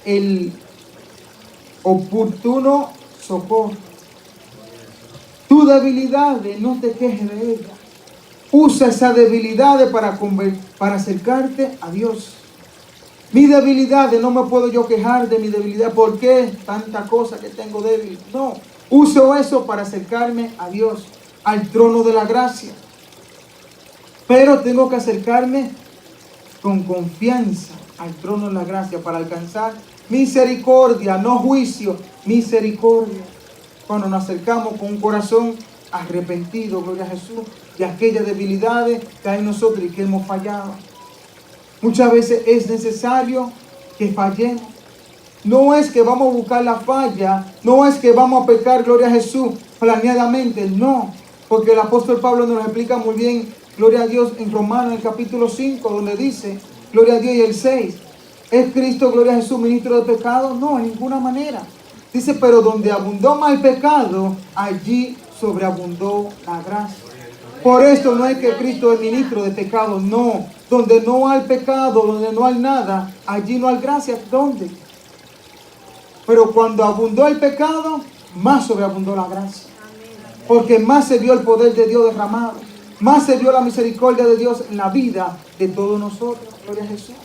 el oportuno socorro. Tu debilidad, no te quejes de ella. Usa esa debilidad para acercarte a Dios. Mi debilidad, no me puedo yo quejar de mi debilidad. ¿Por qué tanta cosa que tengo débil? No, uso eso para acercarme a Dios, al trono de la gracia. Pero tengo que acercarme con confianza al trono de la gracia para alcanzar misericordia, no juicio, misericordia. Cuando nos acercamos con un corazón arrepentido, gloria a Jesús, de aquellas debilidades que hay en nosotros y que hemos fallado. Muchas veces es necesario que fallemos. No es que vamos a buscar la falla, no es que vamos a pecar, gloria a Jesús, planeadamente, no. Porque el apóstol Pablo nos lo explica muy bien, gloria a Dios, en Romanos, en el capítulo 5, donde dice, gloria a Dios, y el 6. ¿Es Cristo, gloria a Jesús, ministro de pecado? No, en ninguna manera. Dice, pero donde abundó más el pecado, allí sobreabundó la gracia. Por esto no es que Cristo es ministro de pecado, no. Donde no hay pecado, donde no hay nada, allí no hay gracia. ¿Dónde? Pero cuando abundó el pecado, más sobreabundó la gracia. Porque más se vio el poder de Dios derramado. Más se vio la misericordia de Dios en la vida de todos nosotros. Gloria a Jesús.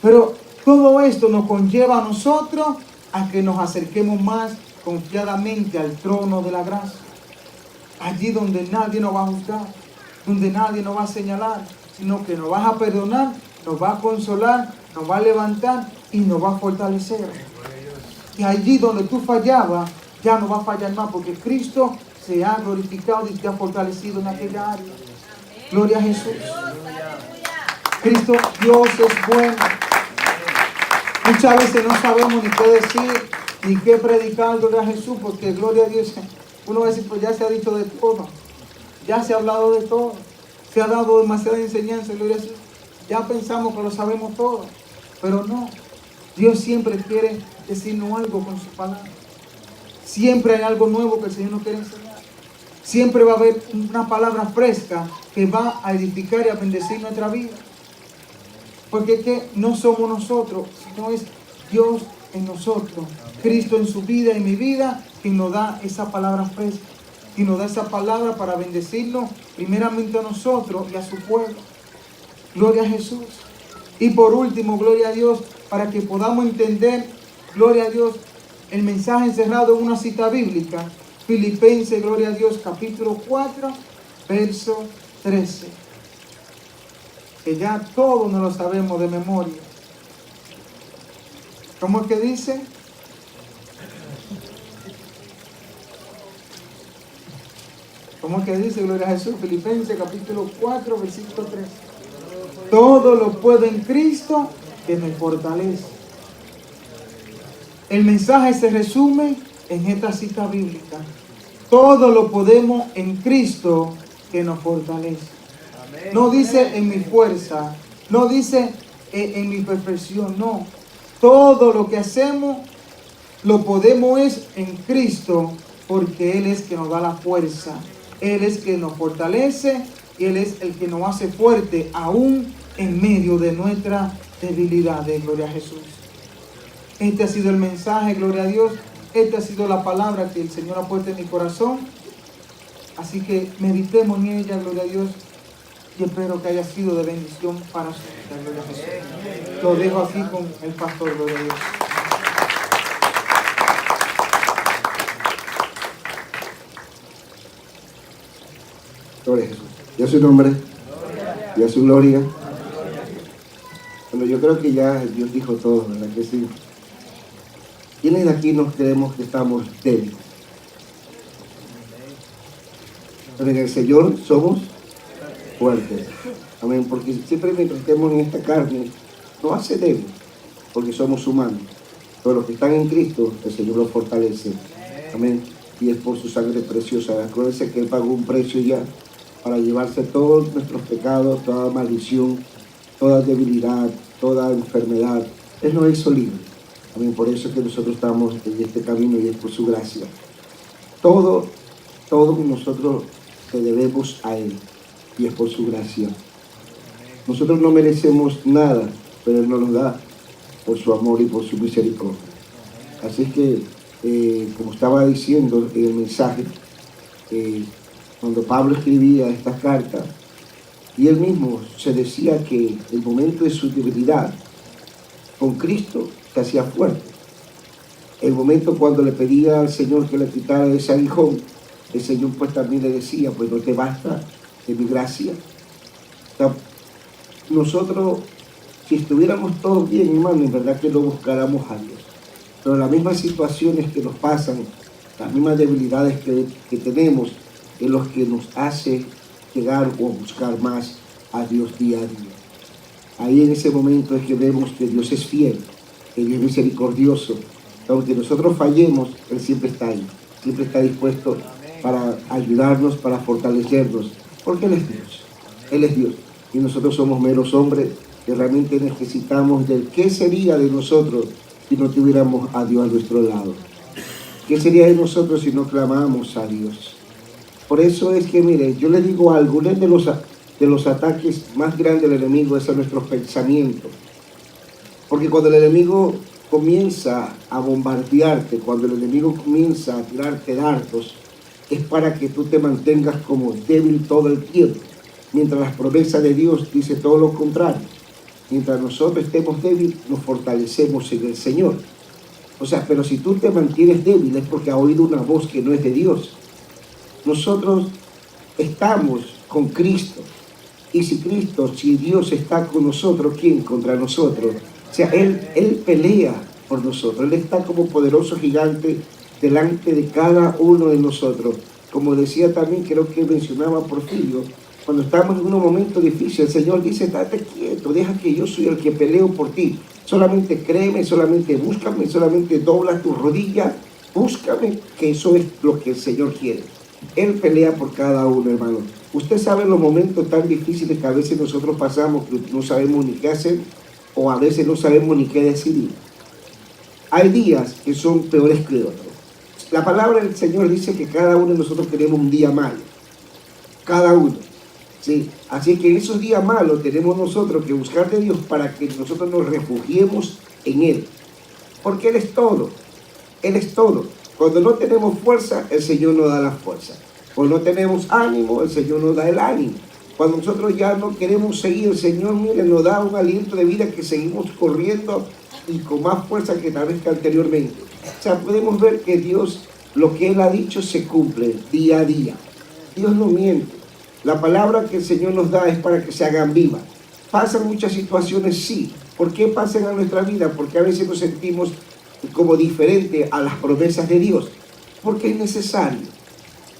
Pero todo esto nos conlleva a nosotros a que nos acerquemos más confiadamente al trono de la gracia. Allí donde nadie nos va a juzgar, donde nadie nos va a señalar, sino que nos va a perdonar, nos va a consolar, nos va a levantar y nos va a fortalecer. Y allí donde tú fallabas, ya no va a fallar más, porque Cristo se ha glorificado y te ha fortalecido en aquella área. Gloria a Jesús. Cristo, Dios es bueno. Muchas veces no sabemos ni qué decir, ni qué predicar, gloria a Jesús, porque gloria a Dios, uno va a decir, pues ya se ha dicho de todo, ya se ha hablado de todo, se ha dado demasiada enseñanza, gloria a Jesús. Ya pensamos que lo sabemos todo, pero no. Dios siempre quiere decirnos algo con su palabra. Siempre hay algo nuevo que el Señor nos quiere enseñar. Siempre va a haber una palabra fresca que va a edificar y a bendecir nuestra vida. Porque es que no somos nosotros, sino es Dios en nosotros. Cristo en su vida, en mi vida, quien nos da esa palabra fresca. Quien nos da esa palabra para bendecirnos primeramente a nosotros y a su pueblo. Gloria a Jesús. Y por último, gloria a Dios, para que podamos entender, gloria a Dios, el mensaje encerrado en una cita bíblica. Filipenses, gloria a Dios, capítulo 4, verso 13. Que ya todos nos lo sabemos de memoria. ¿Cómo es que dice? ¿Cómo es que dice? Gloria a Jesús. Filipenses capítulo 4, versículo 13. Todo lo puedo en Cristo que me fortalece. El mensaje se resume en esta cita bíblica. Todo lo podemos en Cristo que nos fortalece. No dice en mi fuerza, no dice en mi perfección, no. Todo lo que hacemos lo podemos es en Cristo, porque Él es que nos da la fuerza. Él es que nos fortalece y Él es el que nos hace fuerte aún en medio de nuestra debilidad. Gloria a Jesús. Este ha sido el mensaje, gloria a Dios. Esta ha sido la palabra que el Señor ha puesto en mi corazón. Así que meditemos en ella, gloria a Dios. Y espero que haya sido de bendición para su vida, gloria a Jesús. Lo dejo aquí con el pastor, gloria a Dios. Gloria a Jesús. Y a su nombre, y a su gloria. Bueno, yo creo que ya Dios dijo todo, ¿verdad que sí? ¿Quiénes de aquí nos creemos que estamos débiles? Pero en el Señor somos fuertes. Amén. Porque siempre mientras estemos en esta carne, nos hace débil, porque somos humanos. Pero los que están en Cristo, el Señor los fortalece. Amén. Y es por su sangre preciosa. Acuérdense que Él pagó un precio ya para llevarse todos nuestros pecados, toda maldición, toda debilidad, toda enfermedad. Él nos hizo libres. Amén. Por eso es que nosotros estamos en este camino y es por su gracia. Todo nosotros le debemos a Él y es por su gracia. Nosotros no merecemos nada, pero Él nos lo da por su amor y por su misericordia. Así es que, como estaba diciendo en el mensaje, cuando Pablo escribía esta carta, y él mismo se decía que el momento de su debilidad con Cristo se hacía fuerte. El momento cuando le pedía al Señor que le quitara ese aguijón, el Señor pues también le decía, pues no te basta de mi gracia. O sea, nosotros, si estuviéramos todos bien, hermano, en verdad que no buscáramos a Dios. Pero las mismas situaciones que nos pasan, las mismas debilidades que tenemos, es lo que nos hace llegar o buscar más a Dios día a día. Ahí en ese momento es que vemos que Dios es fiel, que Dios es misericordioso. Aunque nosotros fallemos, Él siempre está ahí, siempre está dispuesto para ayudarnos, para fortalecernos, porque Él es Dios. Él es Dios. Y nosotros somos meros hombres que realmente necesitamos del qué sería de nosotros si no tuviéramos a Dios a nuestro lado. ¿Qué sería de nosotros si no clamamos a Dios? Por eso es que, mire, yo le digo algo, uno de los ataques más grandes del enemigo es a nuestros pensamientos. Porque cuando el enemigo comienza a bombardearte, cuando el enemigo comienza a tirarte dardos, es para que tú te mantengas como débil todo el tiempo. Mientras las promesas de Dios dice todo lo contrario. Mientras nosotros estemos débiles, nos fortalecemos en el Señor. O sea, pero si tú te mantienes débil es porque has oído una voz que no es de Dios. Nosotros estamos con Cristo. Y si Dios está con nosotros, ¿quién contra nosotros? O sea, Él pelea por nosotros. Él está como poderoso gigante delante de cada uno de nosotros. Como decía también, creo que mencionaba Porfirio, cuando estamos en unos momentos difíciles, el Señor dice, date quieto, deja que yo soy el que peleo por ti. Solamente créeme, solamente búscame, solamente dobla tu rodilla, búscame, que eso es lo que el Señor quiere. Él pelea por cada uno, hermano. Usted sabe los momentos tan difíciles que a veces nosotros pasamos, que no sabemos ni qué hacer, o a veces no sabemos ni qué decidir. Hay días que son peores que otros. La palabra del Señor dice que cada uno de nosotros tenemos un día malo. Cada uno. ¿Sí? Así que en esos días malos tenemos nosotros que buscar de Dios para que nosotros nos refugiemos en Él. Porque Él es todo. Él es todo. Cuando no tenemos fuerza, el Señor nos da la fuerza. Cuando no tenemos ánimo, el Señor nos da el ánimo. Cuando nosotros ya no queremos seguir, el Señor, mire, nos da un aliento de vida que seguimos corriendo y con más fuerza que tal vez que anteriormente. O sea, podemos ver que Dios, lo que Él ha dicho, se cumple día a día. Dios no miente. La palabra que el Señor nos da es para que se hagan vivas. ¿Pasan muchas situaciones? Sí. ¿Por qué pasan a nuestra vida? Porque a veces nos sentimos como diferente a las promesas de Dios. Porque es necesario.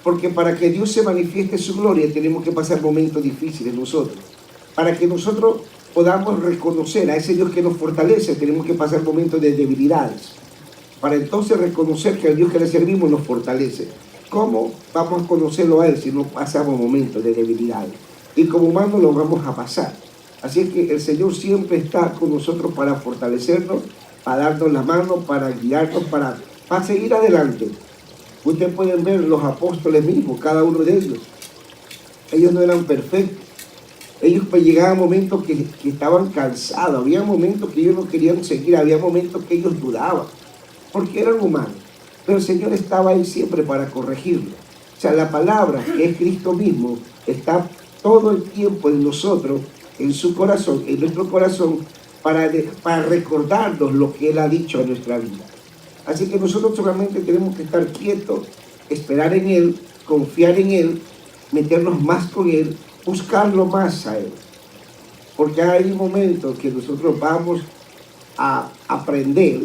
Porque para que Dios se manifieste su gloria tenemos que pasar momentos difíciles nosotros. Para que nosotros podamos reconocer a ese Dios que nos fortalece, tenemos que pasar momentos de debilidades. Para entonces reconocer que el Dios que le servimos nos fortalece. ¿Cómo vamos a conocerlo a Él si no pasamos momentos de debilidades? Y como humanos lo vamos a pasar. Así es que el Señor siempre está con nosotros para fortalecernos, para darnos la mano, para guiarnos, para seguir adelante. Ustedes pueden ver los apóstoles mismos, cada uno de ellos. Ellos no eran perfectos. Ellos pues llegaban momentos que estaban cansados. Había momentos que ellos no querían seguir. Había momentos que ellos dudaban. Porque eran humanos. Pero el Señor estaba ahí siempre para corregirlo. O sea, la palabra, que es Cristo mismo, está todo el tiempo en nosotros, en su corazón, en nuestro corazón, para recordarnos lo que Él ha dicho a nuestra vida. Así que nosotros solamente tenemos que estar quietos, esperar en Él, confiar en Él, meternos más con Él, buscarlo más a Él. Porque hay momentos que nosotros vamos a aprender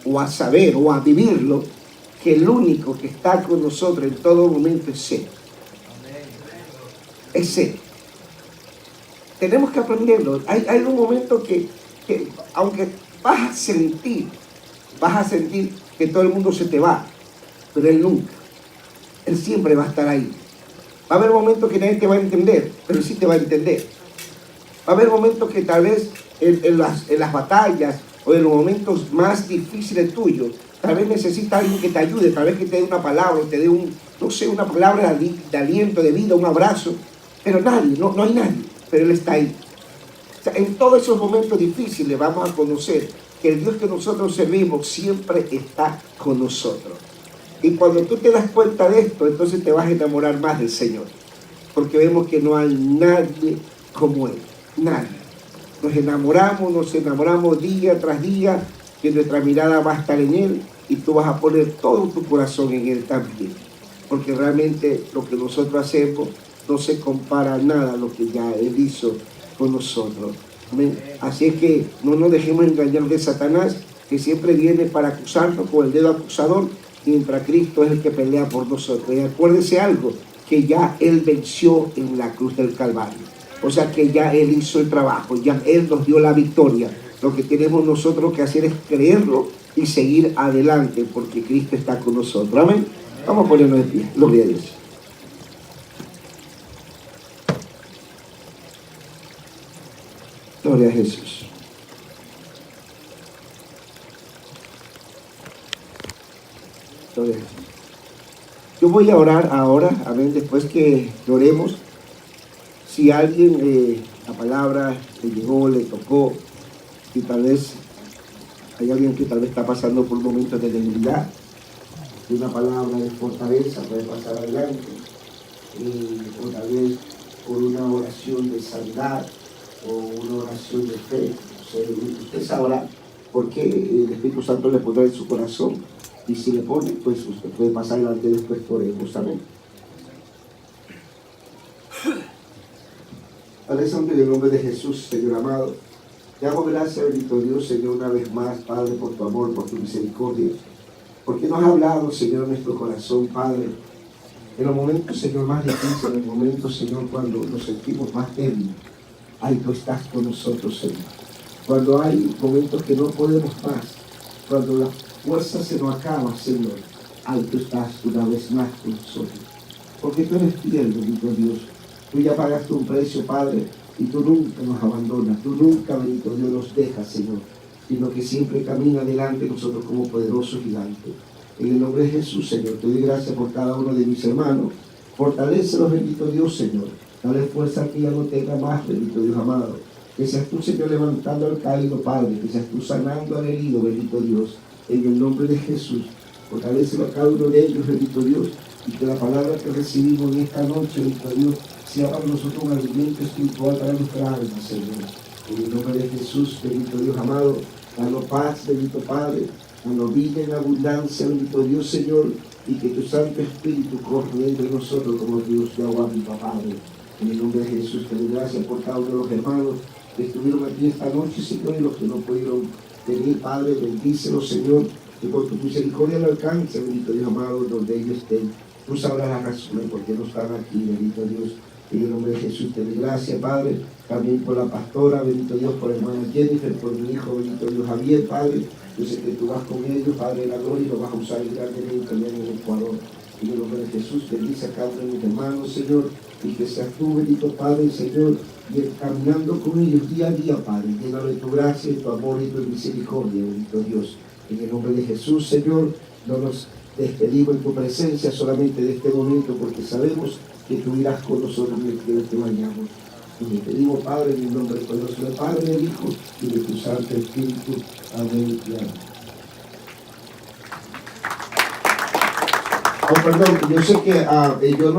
o a saber o a vivirlo, que el único que está con nosotros en todo momento es Él. Es Él. Tenemos que aprenderlo. Hay un momento que aunque vas a sentir que todo el mundo se te va, pero Él nunca. Él siempre va a estar ahí. Va a haber momentos que nadie te va a entender, pero Él sí te va a entender. Va a haber momentos que tal vez en las batallas o en los momentos más difíciles tuyos, tal vez necesita alguien que te ayude, tal vez que te dé una palabra, te dé una palabra de aliento, de vida, un abrazo, pero nadie, no hay nadie, pero Él está ahí. O sea, en todos esos momentos difíciles vamos a conocer que el Dios que nosotros servimos siempre está con nosotros. Y cuando tú te das cuenta de esto, entonces te vas a enamorar más del Señor. Porque vemos que no hay nadie como Él. Nadie. Nos enamoramos día tras día, que nuestra mirada va a estar en Él y tú vas a poner todo tu corazón en Él también. Porque realmente lo que nosotros hacemos no se compara a nada a lo que ya Él hizo con nosotros. Amén. Así es que no nos dejemos engañar de Satanás, que siempre viene para acusarnos con el dedo acusador, mientras Cristo es el que pelea por nosotros. Y acuérdense algo, que ya Él venció en la cruz del Calvario. O sea que ya Él hizo el trabajo, ya Él nos dio la victoria. Lo que tenemos nosotros que hacer es creerlo y seguir adelante, porque Cristo está con nosotros. Amén. Vamos a ponernos de pie. Gloria a Dios. Gloria a Jesús. Gloria a Jesús. Yo voy a orar ahora, amén, después que oremos. Si alguien la palabra le llegó, le tocó, y tal vez hay alguien que tal vez está pasando por un momento de debilidad, y una palabra de fortaleza puede pasar adelante, o tal vez por una oración de sanidad o una oración de fe. O sea, usted sabrá por qué el Espíritu Santo le pondrá en su corazón, y si le pone, pues usted puede pasar adelante después por él, amén. Padre Santo, en el nombre de Jesús, Señor amado, te hago gracias, bendito Dios, Señor, una vez más, Padre, por tu amor, por tu misericordia, porque nos has hablado, Señor, en nuestro corazón, Padre, en los momentos, Señor, más difíciles, en los momentos, Señor, cuando nos sentimos más débiles, ahí tú estás con nosotros, Señor. Cuando hay momentos que no podemos más, cuando la fuerza se nos acaba, Señor, ahí tú estás una vez más con nosotros, porque tú eres fiel, bendito Dios. Tú ya pagaste un precio, Padre, y tú nunca nos abandonas, tú nunca, bendito Dios, nos dejas, Señor, sino que siempre camina adelante nosotros como poderosos gigantes. En el nombre de Jesús, Señor, te doy gracias por cada uno de mis hermanos. Fortalécelos, bendito Dios, Señor. Dale fuerza que ya no tenga más, bendito Dios amado. Que seas tú, Señor, levantando al caído, Padre. Que seas tú sanando al herido, bendito Dios. En el nombre de Jesús. Fortalécelo a cada uno de ellos, bendito Dios. Y que la palabra que recibimos en esta noche, bendito Dios, sea para nosotros un alimento espiritual para nuestra alma, Señor. En el nombre de Jesús, bendito Dios amado, danos paz, bendito Padre, danos vida en abundancia, bendito Dios, Señor, y que tu Santo Espíritu corra entre nosotros como Dios de agua, mi Padre. En el nombre de Jesús, te doy gracias por cada uno de los hermanos que estuvieron aquí esta noche, Señor, y los que no pudieron venir, Padre, bendícelos, Señor, y por tu misericordia al alcance, bendito Dios amado, donde ellos estén. Tú sabrás la razón de por qué no están aquí, bendito Dios. En el nombre de Jesús te doy gracias, Padre, también por la pastora, bendito Dios, por la hermana Jennifer, por mi hijo, bendito Dios, Javier, Padre. Yo sé que tú vas con ellos, Padre de la gloria, y lo vas a usar grandemente también en el Ecuador. En el nombre de Jesús, bendice a cada uno de mis hermanos, Señor, y que seas tú, bendito Padre, Señor, y caminando con ellos día a día, Padre, llénalo de tu gracia, de tu amor y tu misericordia, bendito Dios. En el nombre de Jesús, Señor, no nos despedimos en tu presencia solamente de este momento, porque sabemos que tú irás con nosotros mientras te vayamos. Y te pedimos, Padre, en el nombre poderoso del Padre, del Hijo y de tu Santo Espíritu. Amén y amén. Oh, perdón, yo sé que yo no